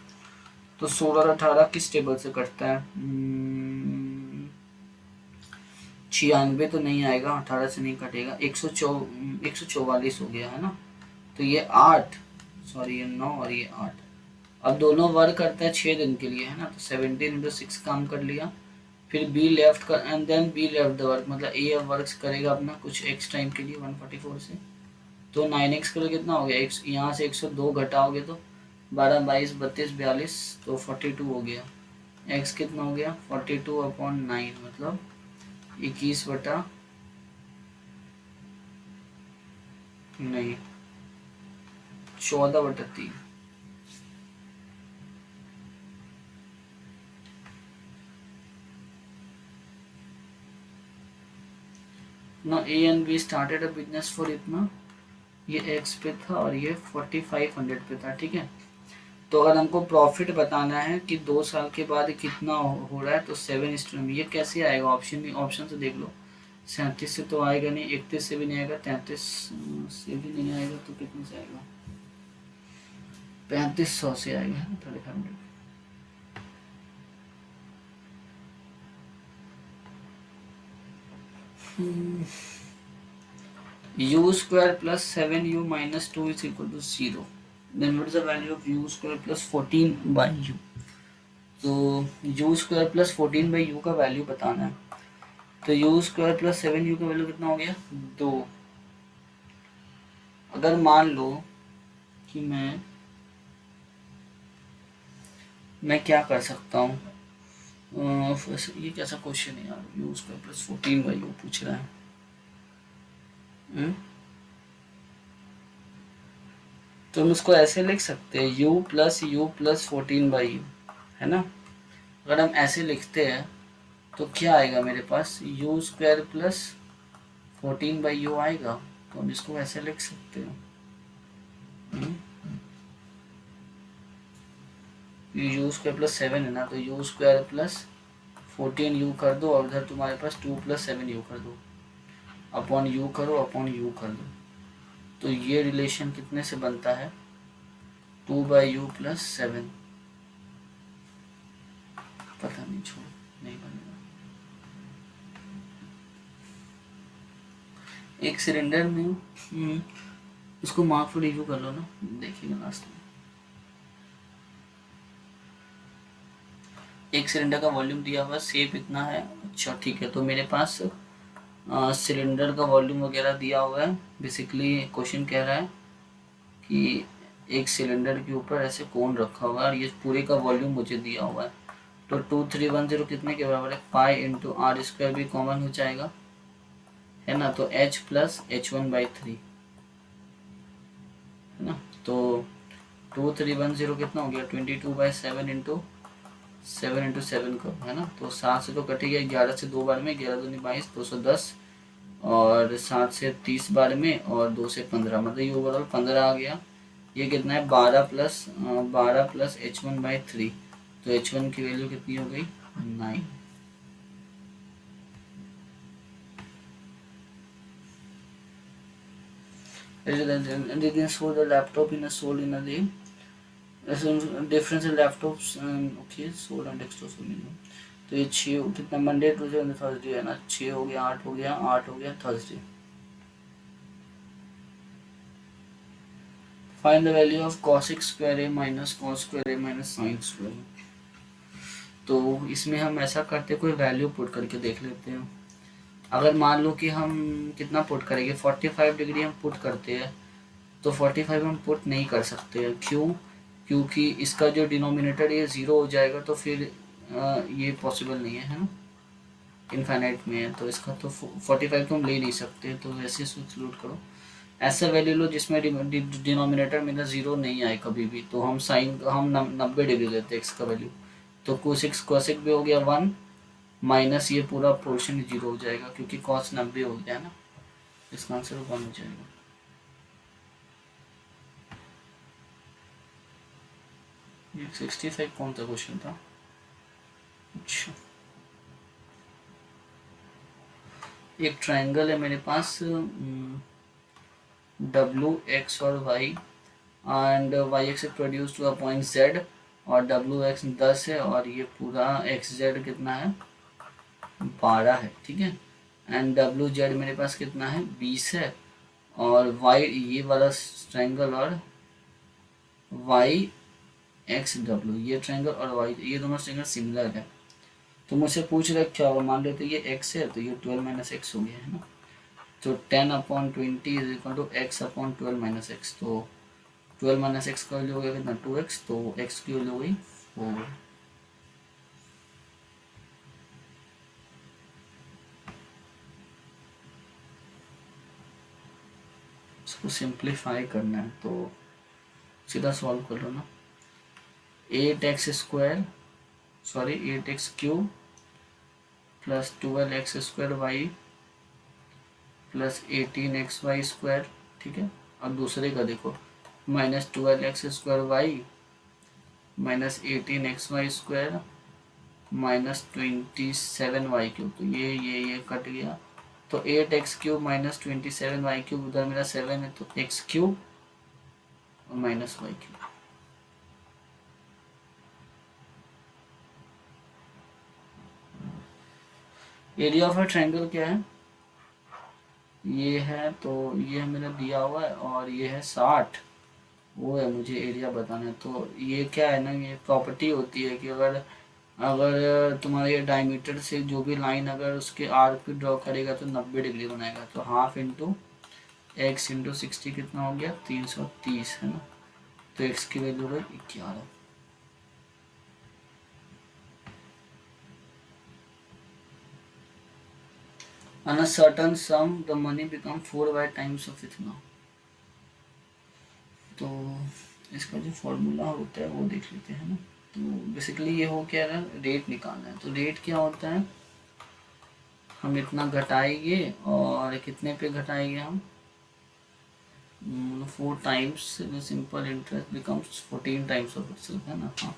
तो 16 और 18 किस टेबल से कटता है? 96 तो नहीं आएगा, 18 से नहीं कटेगा। 144 हो गया है ना। तो ये 8, सॉरी ये 9 और ये 8। अब दोनों वर्क करता है 6 दिन के लिए, है ना। तो 17 × 6 काम कर लिया। फिर बी लेफ्ट कर and then B left the work, मतलब ए अब वर्क करेगा अपना कुछ एक्स टाइम के लिए 144 से। तो 9x के लिए कितना हो गया? एक्स यहाँ से 102 घटाओगे तो 12, 22, 32, 42, तो 42 हो गया। x कितना हो गया? 42/9, मतलब 21 बटा नहीं 14/3। ना A and be started a business for इतना, ये x पे था और ये 4500 पे था, ठीक है। तो अगर हमको प्रॉफिट बताना है कि 2 साल के बाद कितना हो रहा है, तो 7:, ये कैसे आएगा? ऑप्शन से देख लो। 37 से तो आएगा नहीं, 31 से भी नहीं आएगा, 33 से भी नहीं आएगा, तो कितने से आएगा? 3500 से आएगा, 3500। u square plus 7u minus 2 is equal to 0. Then what is the value of u square plus 14 by u? तो u square plus 14 by u का वैल्यू बताना है। तो u स्क्वायर प्लस 7u का वैल्यू कितना हो गया? 2। अगर मान लो कि मैं क्या कर सकता हूँ, ये कैसा क्वेश्चन है यार, u square plus 14 by u पूछ रहा है। तो हम इसको ऐसे लिख सकते हैं, u प्लस 14 बाई u, है ना। अगर हम ऐसे लिखते हैं तो क्या आएगा मेरे पास? u square plus 14 by u आएगा। तो हम इसको ऐसे लिख सकते हैं, u स्क्वायर प्लस 7 है ना, तो u स्क्वायर प्लस 14u कर दो और उधर तुम्हारे पास 2 + 7u कर दो, अपॉन u करो, अपॉन u कर दो। तो ये रिलेशन कितने से बनता है? 2/u + 7। पता नहीं, छोड़, नहीं बनेगा। एक सिलेंडर में उसको मार्क फॉर रिव्यू कर लो ना, देखिएगा लास्ट में। एक सिलेंडर का वॉल्यूम दिया हुआ, शेप इतना है। अच्छा ठीक है, तो मेरे पास सिलेंडर का वॉल्यूम वगैरह दिया हुआ है। बेसिकली क्वेश्चन कह रहा है कि एक सिलेंडर के ऊपर ऐसे कोन रखा हुआ है और ये पूरे का वॉल्यूम मुझे दिया हुआ है। तो 2310 कितने के बराबर है? पाई इंटू आर स्क्वायर भी कॉमन हो जाएगा, है ना। तो h प्लस h1/3, है ना। तो 2310 कितना हो गया? 22/7 इंटू 7 का, है ना। तो 7 से तो कटेगा, 11 से 2 बार में, 11 दूनी 22, 210, और 7 से 30 बार में, और 2 से 15, मतलब ये ओवरऑल 15 आ गया। ये कितना है? 12 प्लस h1/3। तो h1 की वैल्यू कितनी हो गई? 9। didn't show the laptop in a sold in a day. Difference in laptops, okay, sold and extra sold in a, तो ये 6 कितना? मंडे ट्यूजडे थर्सडे है ना। 6 हो गया, 8 हो गया, 8 हो गया Thursday. Find the value of cos square a minus cos square a minus sin square. तो इसमें हम ऐसा करते, कोई वैल्यू पुट करके देख लेते हैं। अगर मान लो कि हम कितना पुट करेंगे, 45 डिग्री हम पुट करते हैं, तो 45 हम पुट नहीं कर सकते हैं। क्यों? क्योंकि इसका जो डिनोमिनेटर ये 0 हो जाएगा, तो फिर ये पॉसिबल नहीं है ना, इनफाइनाइट में है। तो इसका तो 45 तो हम ले नहीं सकते, तो वैसे एक्सक्लूड करो। ऐसा वैल्यू लो जिसमें डिनोमिनेटर मेरा 0 नहीं आए कभी भी। तो हम साइन, हम 90 डिग्री लेते हैं एक्स का वैल्यू। तो कोसेक भी हो गया 1, माइनस ये पूरा पोर्शन 0 हो जाएगा, क्योंकि कॉस 90 हो गया है ना। इसका आंसर 1 हो जाएगा। 65 कौन सा क्वेश्चन था? अच्छा, एक ट्रायंगल है मेरे पास डब्ल्यू एक्स और Y, and Y X produce to a point Z, और डब्ल्यू एक्स 10 है और ये पूरा एक्स जेड कितना है 12 है, ठीक है। एंड डब्ल्यू जेड मेरे पास कितना है 20 है, और वाई ये वाला ट्रायंगल और वाई एक्स डब्ल्यू ये ट्रायंगल और वाई ये दोनों ट्रायंगल सिमिलर है। तो मुझसे पूछ रहे क्या होगा, मान लेते ये x है तो ये 12 माइनस एक्स हो गया है ना, तो 10/20 is equal to x/12 minus X. तो 12 माइनस एक्स का वैल्यू हो गया कितना 2x, तो x की वैल्यू हो गई 4। इसको सिंप्लीफाई करना है तो सीधा सॉल्व कर लो ना। 8x² sorry 8x³ plus 12x² plus 18xy², ठीक है। अब दूसरे का देखो, -12x² minus 18xy² minus 27y³, तो ये कट गया, तो 8x³ माइनस 27y³ उधर मेरा 7 है, तो x³ minus y³। Area of a triangle क्या है, ये है, तो ये मेरा दिया हुआ है और ये है 60, वो है मुझे एरिया बताना है। तो ये क्या है ना, ये प्रॉपर्टी होती है कि अगर अगर तुम्हारा ये डायमीटर से जो भी लाइन अगर उसके आर्क पे ड्रॉ करेगा तो 90 डिग्री बनाएगा, तो हाफ इंटू एक्स इंटू 60 कितना हो गया 330 है ना, तो एक्स की वैल्यू हो गई 11। On a certain sum the money become 4 by times of इतना। तो इसका जो फॉर्मूला होता है वो देख लेते हैं ना। तो बेसिकली ये हो क्या है, रेट निकालना है। तो रेट क्या होता है, हम इतना घटाएंगे और कितने पे घटाएंगे हम 4 times, simple interest becomes 14 times of itself है ना। हाँ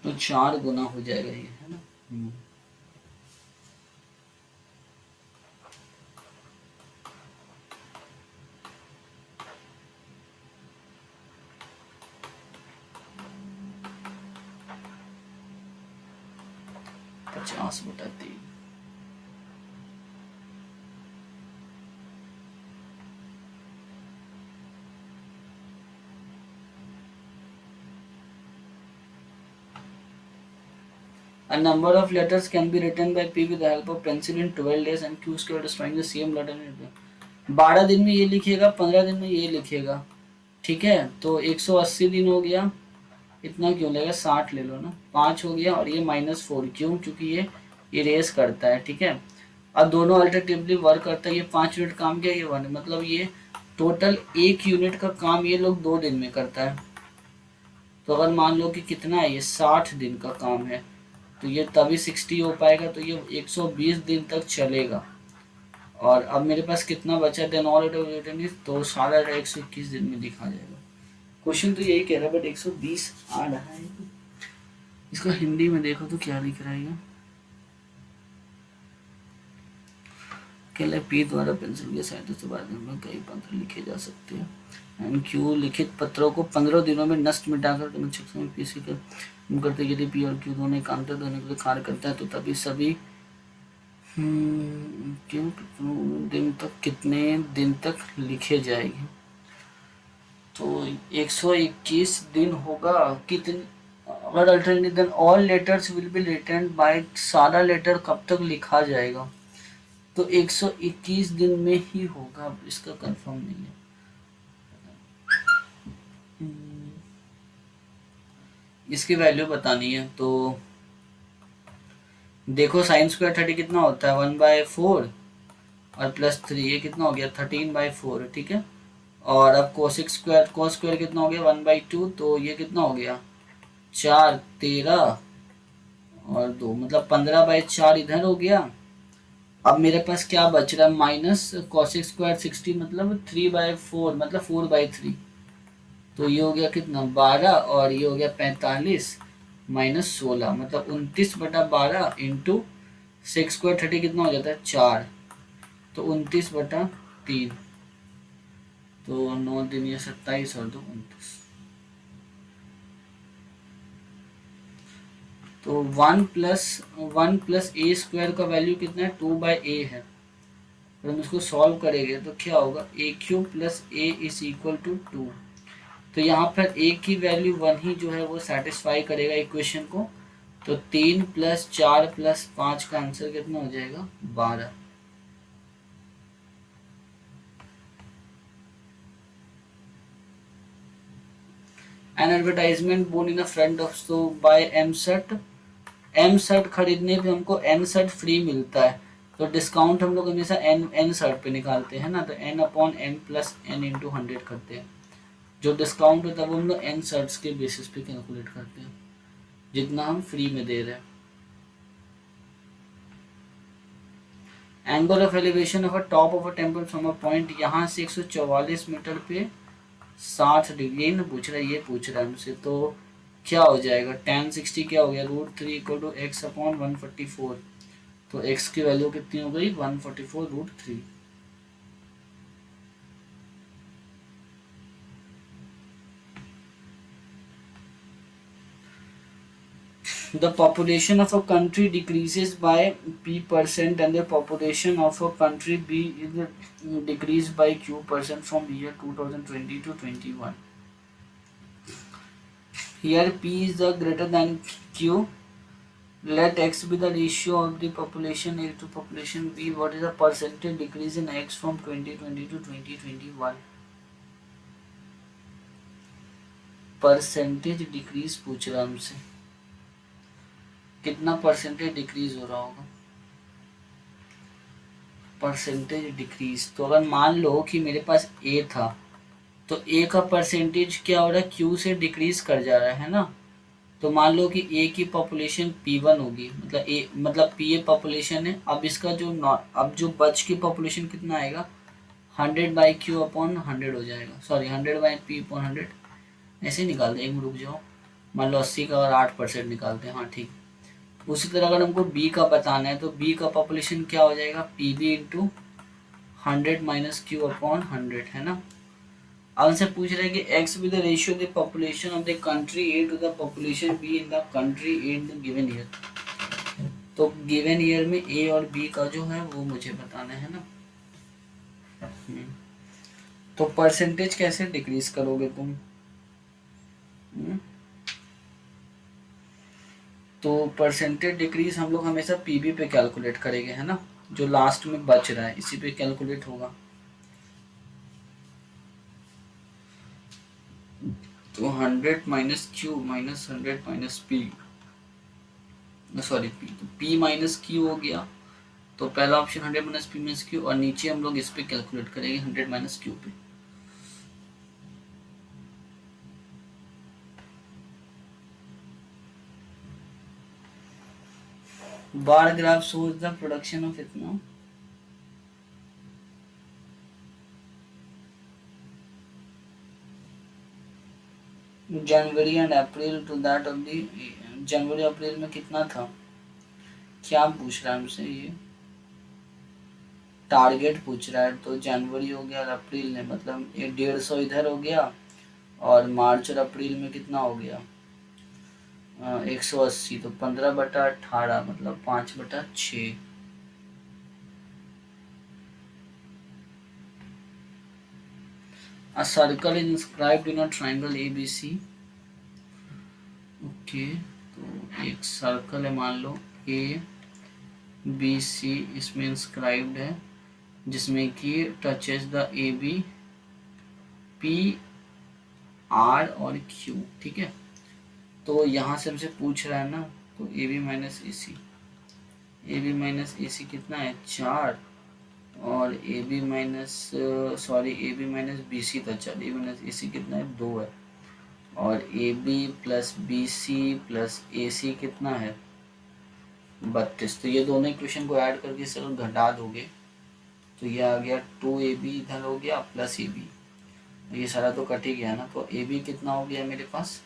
तो 4 गुना हो जाएगा ये है ना। 50/3। A number of letters can be written by P with the help of pencil in 12 days and Q square destroying the same letter in 12 दिन में ये लिखेगा, 15 दिन में ये लिखेगा, ठीक है। तो 180 दिन हो गया, इतना क्यों लेगा 60 ले लो ना, 5 हो गया, और ये -4 क्यों, क्योंकि ये इरेज करता है, ठीक है। अब दोनों अल्टरनेटिवली वर्क करता है, ये 5 यूनिट काम किया, ये 1, मतलब ये टोटल 1 यूनिट का काम ये लोग 2 दिन में करता है। तो अगर मान लो कि कितना है ये 60 दिन का काम है, तो ये तभी 60 हो पाएगा, तो ये 120 दिन तक चलेगा। और अब मेरे पास कितना बचा देन ऑल तो सारा 121 दिन में दिखा जाएगा। क्वेश्चन तो यही कह रहा है, बट 120 आ रहा है। इसको हिंदी में देखो तो क्या लिख रहा है, केवल पी द्वारा पेंसिल की सहायता से बाद में कई पत्र लिखे जा सकते हैं। एंड क्यू लिखित पत्रों को 15 दिनों में नष्ट मिटाकर कनेक्शन में पीसी कर करते, यदि पी और क्यू दोनों एकांतर दोनों के लिए कार्य करता है तो तभी सभी क्यों कितने दिन तक लिखे जाएंगे। तो 121 दिन होगा कितने, अगर alternate then all letters will be written by, सारा लेटर कब तक लिखा जाएगा, तो 121 दिन में ही होगा, इसका कंफर्म नहीं है। इसकी वैल्यू बतानी है, तो देखो साइन स्क्वायर 30 कितना होता है 1/4 और +3 ये कितना हो गया 13/4, ठीक है। और अब कोसिक स्क्वायर कोस स्क्वायर कितना हो गया 1/2, तो ये कितना हो गया 4 13 और 2 मतलब 15/4 इधर हो गया। अब मेरे पास क्या बच रहा है माइनस कोसिक स्क्वायर 60 मतलब 3/4 मतलब 4/3, तो ये हो गया कितना 12 और ये हो गया 45 माइनस 16 मतलब 29/12 इंटू 6 स्क्वायर 30 कितना हो जाता है 4 तो 29/3 तो 9 दिन या 27 और 2 29 तो 1 प्लस ए स्क्वायर का वैल्यू कितना है 2/a है। अगर हम इसको सॉल्व करेंगे तो क्या होगा a cube plus a is equal to 2। तो यहाँ पर ए की वैल्यू 1 ही जो है वो सेटिस्फाई करेगा इक्वेशन को। तो 3 + 4 + 5 का आंसर कितना हो जाएगा 12। An advertisement bone in front of so buy M shirt. M shirt खरीदने पे हमको एन शर्ट फ्री मिलता है। तो डिस्काउंट हम लोग हमेशा एन एन शर्ट पे निकालते हैं ना, तो N upon M plus N into 100 करते हैं। जो डिस्काउंट होता है वो हम लोग एन शर्ट्स के बेसिस पे कैलकुलेट करते हैं जितना हम फ्री में दे रहे हैं। Angle of elevation of a top of a temple from a point, यहाँ से 144 मीटर पे 60 डिग्री, यही ना पूछ रहा है, ये पूछ रहा है हमसे। तो क्या हो जाएगा tan 60 क्या हो गया √3 इक्वल टू एक्स अपॉन 144। तो x की वैल्यू कितनी हो गई 144√3। The population of a country decreases by p% and the population of a country b is decreased by q% from year 2020 to 21. Here p is the greater than q. Let x be the ratio of the population A to population B. What is the percentage decrease in x from 2020 to 2021? Percentage decrease पूछ रहा हमसे, कितना percentage decrease हो रहा होगा percentage decrease. तो अगर मान लो कि मेरे पास ए था तो ए का परसेंटेज क्या हो रहा है क्यू से डिक्रीज कर जा रहा है ना। तो मान लो कि ए की पॉपुलेशन P1 होगी, मतलब ए मतलब पी ए पॉपुलेशन है। अब इसका जो अब जो बच की पॉपुलेशन कितना आएगा 100/Q/100 हो जाएगा, सॉरी 100/P/100 ऐसे ही निकाल दे। एक मिनट रुक जाओ, मान लो 80 का और 8% निकालते हैं, हाँ ठीक। उसी तरह अगर हमको बी का बताना है तो बी का पॉपुलेशन क्या हो जाएगा PB इंटू 100 - Q/100 है ना। अब हमसे पूछ रहे हैं कि x with the ratio the population of the country A to the population B in the country A in the given year. तो गिवन ईयर में ए और बी का जो है वो मुझे बताना है ना। तो परसेंटेज कैसे डिक्रीज करोगे तुम? तो परसेंटेज डिक्रीज हम लोग हमेशा पीबी पे कैलकुलेट करेंगे है ना, जो लास्ट में बच रहा है इसी पे कैलकुलेट होगा। तो 100 - Q minus 100 - P, sorry P, तो P - Q हो गया। तो पहला ऑप्शन 100 - P - Q और नीचे हम लोग इस पे कैलकुलेट करेंगे 100 - Q पे। Bar graph shows the production of इतना January and April to that of the January April में कितना था, क्या पूछ रहा है हमसे ये टारगेट पूछ रहा है। तो जनवरी हो गया और अप्रैल में मतलब ये 150 इधर हो गया और मार्च और अप्रैल में कितना हो गया 180। तो 15/18 मतलब 5/6। A circle is inscribed in a triangle ABC। Okay, तो एक सर्कल है मान लो ABC, इसमें इंस्क्राइब्ड है जिसमें कि टचेस द AB PR और Q, ठीक है। तो यहाँ से हमसे पूछ रहा है ना, तो AB - AC कितना है 4 और AB - BC था 4, AB - AC कितना है 2 है और AB + BC + AC कितना है 32। तो ये दोनों इक्वेशन को ऐड करके सिर्फ घटा दोगे तो ये आ गया 2AB इधर हो गया प्लस AB। ये सारा तो कट ही गया ना, तो ए बी कितना हो गया मेरे पास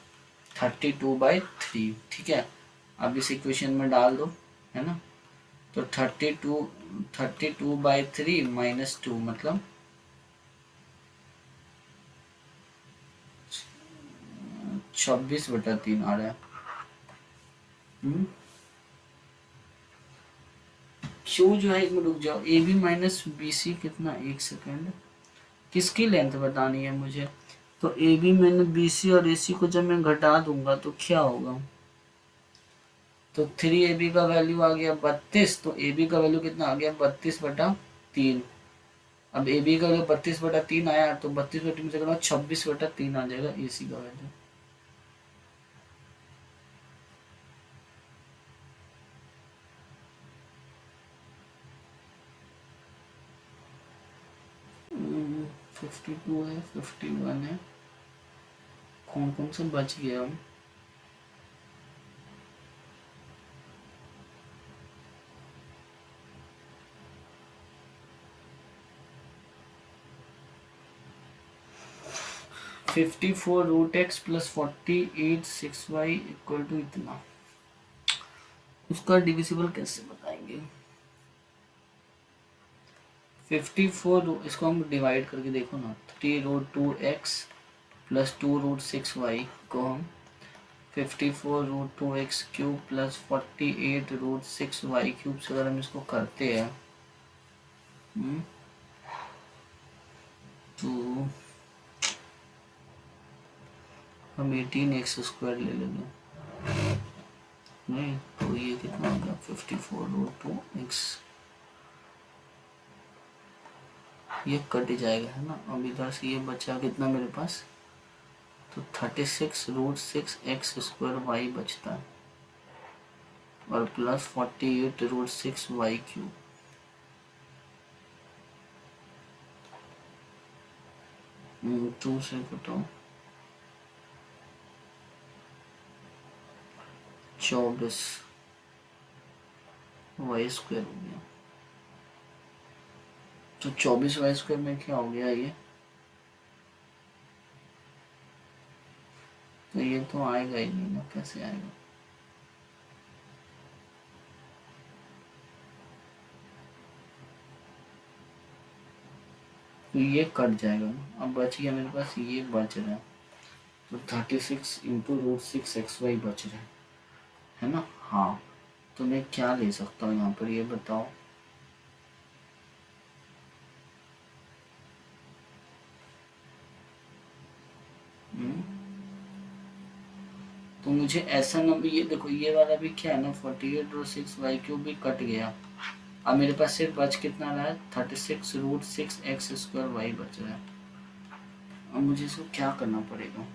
32/3, ठीक है। अब इस इक्वेशन में डाल दो, है ना। तो 32/3 -2 मतलब 26/3 आ रहा है। क्यों जो है, एक मिनट रुक जाओ, A B minus B C कितना, एक सेकेंड, किसकी लेंथ बतानी है मुझे। तो A B minus B C और ए सी को जब मैं घटा दूंगा तो क्या होगा, तो 3 AB का वैल्यू आ गया 32, तो ए बी का वैल्यू कितना आ गया 32/3। अब ए बी का वैल्यू 32/3 आया, तो 32/3 से करो 26/3 आ जाएगा ए सी का वैल्यू। 52 है, 51 है, कौन कौन सा बच गया हम। 54√x + 48(6y) = इतना, उसका डिविजिबल कैसे बताएंगे। 54, इसको हम डिवाइड करके देखो ना, 3√2x + 2√6y को हम 54√2x³ + 48√6y³ से अगर हम इसको करते हैं, तो हम 18x² ले लेंगे, नहीं तो ये कितना हो गया 54√2x, ये कट जाएगा, है ना। अब इधर से ये बचा कितना मेरे पास, तो 36√6x² बचता है, और प्लस 48√6y³। 2 से कटो 24y² हो गया। तो 24y² में क्या हो गया ये, तो ये तो आएगा ही नहीं ना, कैसे आएगा। तो ये कट जाएगा ना, अब बच गया मेरे पास, ये बच रहा है, तो 36 × √6xy बच रहा है ना। हाँ, तो मैं क्या ले सकता हूँ यहाँ पर, ये बताओ। तो मुझे ऐसा नंबर, ये देखो ये वाला भी क्या है ना, 48√6y³ भी कट गया। अब मेरे पास सिर्फ बच कितना रहा है, 36√6x² बच रहा है। अब मुझे इसको क्या करना पड़ेगा।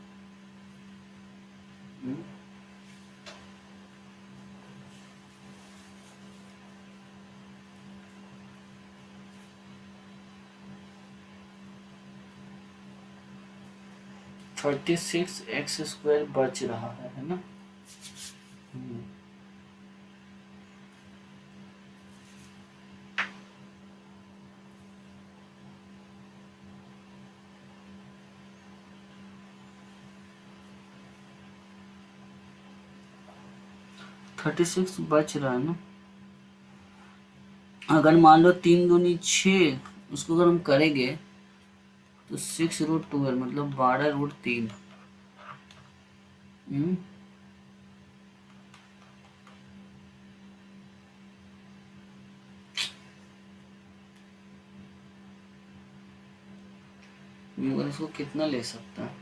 36x² बच रहा है ना। 36 बच रहा है ना। अगर मान लो 3 दूनी 6, उसको अगर हम करेंगे तो 6√12 मतलब 12√3। मगर इसको कितना ले सकता है।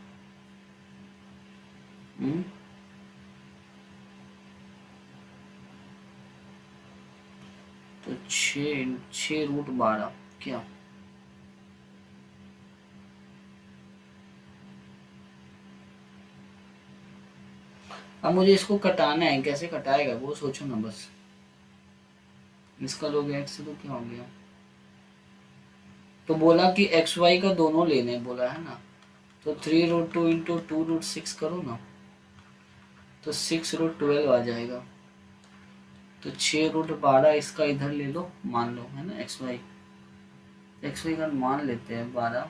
तो 6√12 क्या, अब मुझे इसको कटाना है, कैसे कटाएगा वो सोचो ना बस। इसका लोग x से तो क्या हो गया, तो बोला कि एक्स वाई का दोनों लेने बोला है ना, तो 3√2 × 2√6 करो ना, तो 6√12 आ जाएगा। तो 6√12 इसका इधर ले लो, मान लो, है ना, एक्स वाई का मान लेते हैं 12,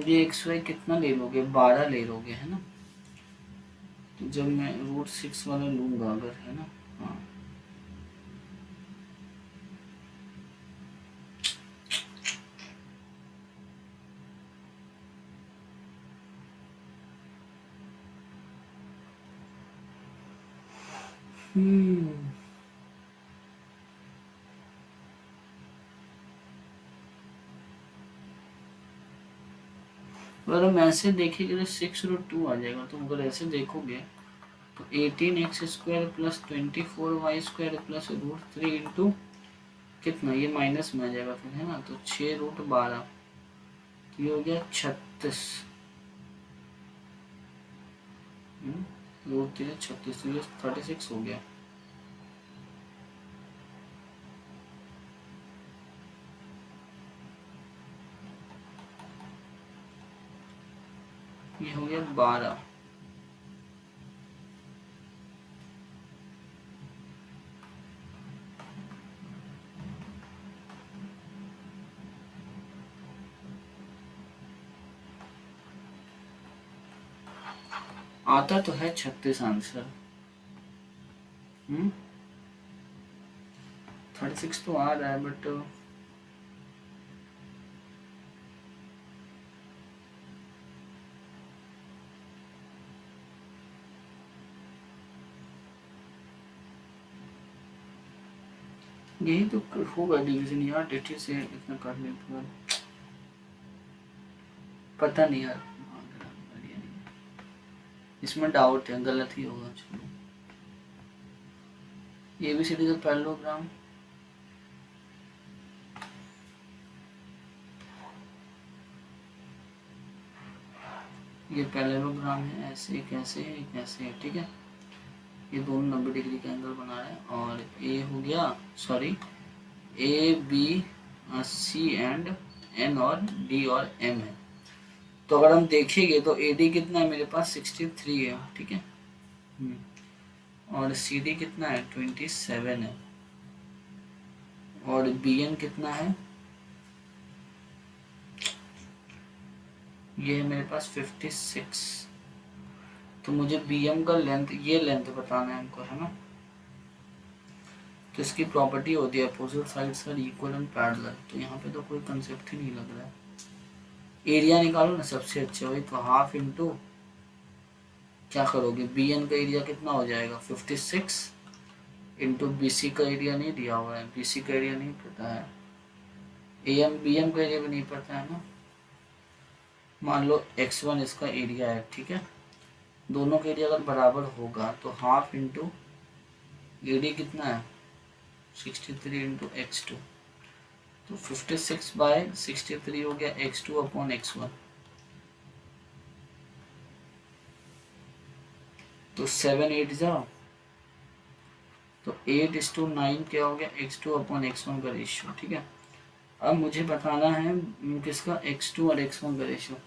ये एक्स वाई कितना ले लोगे, 12 ले लोगे है ना। तो जब मैं √6 वाला लूंगा अगर, है ना, हाँ अगर हम ऐसे देखेंगे तो 6√2 आ जाएगा। तो अगर ऐसे देखोगे तो 18x² plus 24y² plus √3 into कितना, ये माइनस में आ जाएगा फिर, है ना। तो 6√12, तो ये हो गया 36, √3 36, तो ये 36 हो गया। ये हो गया 12। आता तो है 36 आंसर। 36 तो आ रहा है बट यही तो होगा डिवीजन यार, डेटी से इतना करने पर पता नहीं यार, इसमें डाउट है, गलत ही होगा। चलो ABCD का पैरेललोग्राम, ये पैरेललोग्राम है, ऐसे कैसे कैसे है, ठीक है। ये दोनों 90 डिग्री का एंगल बना रहे हैं, और ए हो गया, सॉरी ABC एंड N और D और M है। तो अगर हम देखेंगे तो AD कितना है मेरे पास, 63 है, ठीक है। और CD कितना है, 27 है। और BN कितना है, ये है मेरे पास 56। तो मुझे BM का लेंथ, ये लेंथ बताना है हमको, है ना। तो इसकी प्रॉपर्टी होती है opposite sides are equal and parallel. तो यहाँ पे तो कोई कंसेप्ट ही नहीं लग रहा है। एरिया निकालो ना सबसे अच्छा, वही तो हाफ इंटू क्या करोगे, BN का एरिया कितना हो जाएगा 56 इंटू BC का एरिया नहीं दिया हुआ है, BC का एरिया नहीं पता है, BM का एरिया भी नहीं पता है ना। मान लो x1 इसका एरिया है, ठीक है। दोनों का एरिया अगर बराबर होगा तो हाफ इंटू AD कितना है 63 इंटू x2, तो 56/63 हो गया x2 अपॉन x1। तो 7 8 जाओ, तो 8:9 क्या हो गया, x2 अपॉन x1 का रेशियो, ठीक है। अब मुझे बताना है किसका, x2 और x1 का रेशियो।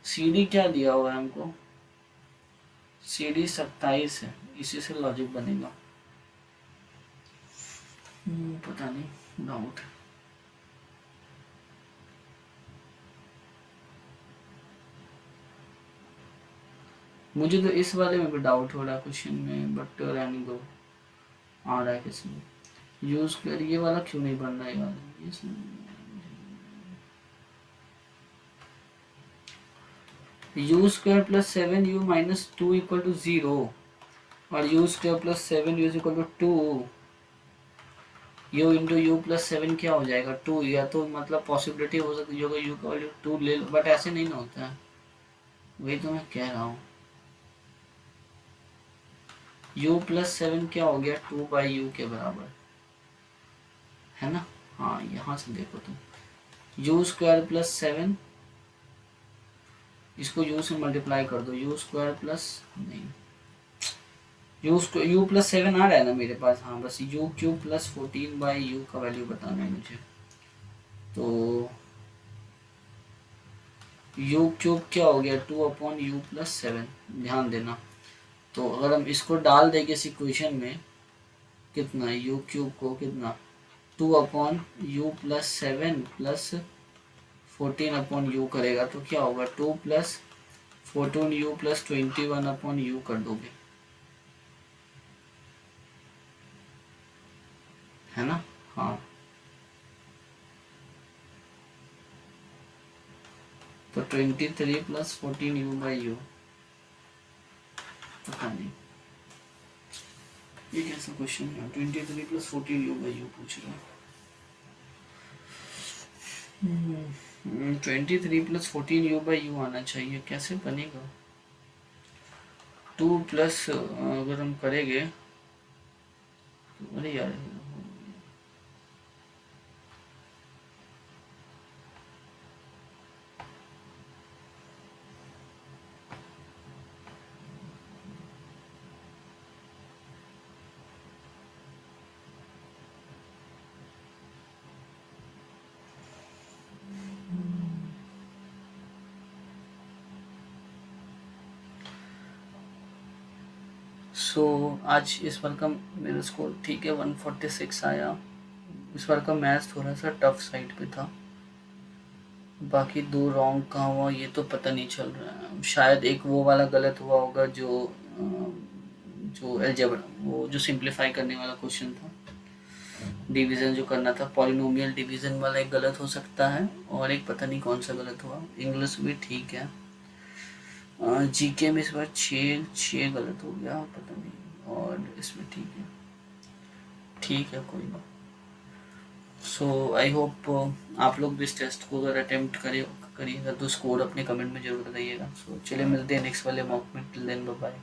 CD क्या दिया हुआ है हमको, CD 27 है, इसी से लॉजिक बनेगा। पता नहीं, डाउट है। मुझे तो इस वाले में भी डाउट हो रहा है क्वेश्चन में, बट रहने दो, आ रहा है किसी में यूज कर, ये वाला क्यों नहीं बन रहा है यार, u² plus 7u minus 2 equal to 0, और u² plus 7u equal to 2, u into U plus 7 क्या हो जाएगा 2, या तो मतलब पॉसिबिलिटी हो सकती है u का वैल्यू 2 ले लो, बट ऐसे नहीं ना होता है, वही तो मैं कह रहा हूँ। u प्लस 7 क्या हो गया 2/u के बराबर, है ना। हाँ यहाँ से देखो तुम, u² प्लस 7, इसको u से मल्टीप्लाई कर दो, u² प्लस नहीं, u प्लस 7 आ रहा है ना मेरे पास, हाँ बस u³ प्लस 14/u का वैल्यू बताना है मुझे। तो u³ क्या हो गया 2 अपॉन u प्लस 7, ध्यान देना। तो अगर हम इसको डाल देंगे इस इक्वेशन में, कितना u³ को कितना 2 upon u plus 7 plus 14 upon you करेगा तो क्या होगा, 2 plus 14u plus 21 upon you कर दोगे, है ना। हाँ तो 23 प्लस 14u बाई यू, पता नहीं ये कैसा क्वेश्चन है, 23 प्लस 14u बाई यू पूछ रहा है। 23 प्लस 14u बाई यू आना चाहिए, कैसे बनेगा। 2 प्लस अगर हम करेंगे तो अरे यार, आज इस बार का मेरा स्कोर ठीक है, 146 आया। इस बार का मैथ्स थोड़ा सा टफ साइड पे था, बाकी 2 रॉन्ग कहाँ हुआ ये तो पता नहीं चल रहा है। शायद एक वो वाला गलत हुआ होगा जो अलजेब्रा, वो जो सिंप्लीफाई करने वाला क्वेश्चन था, डिवीजन जो करना था, पॉलिनोमियल डिवीजन वाला एक गलत हो सकता है, और एक पता नहीं कौन सा गलत हुआ। इंग्लिश भी ठीक है, जीके में इस बार 6 गलत हो गया, पता नहीं, और इसमें ठीक है कोई ना। सो आई होप आप लोग भी इस टेस्ट को अगर अटेम्प्ट करिएगा तो स्कोर अपने कमेंट में जरूर बताइएगा। सो चलिए मिलते हैं नेक्स्ट वाले मॉक में, टिल देन बाय बाय।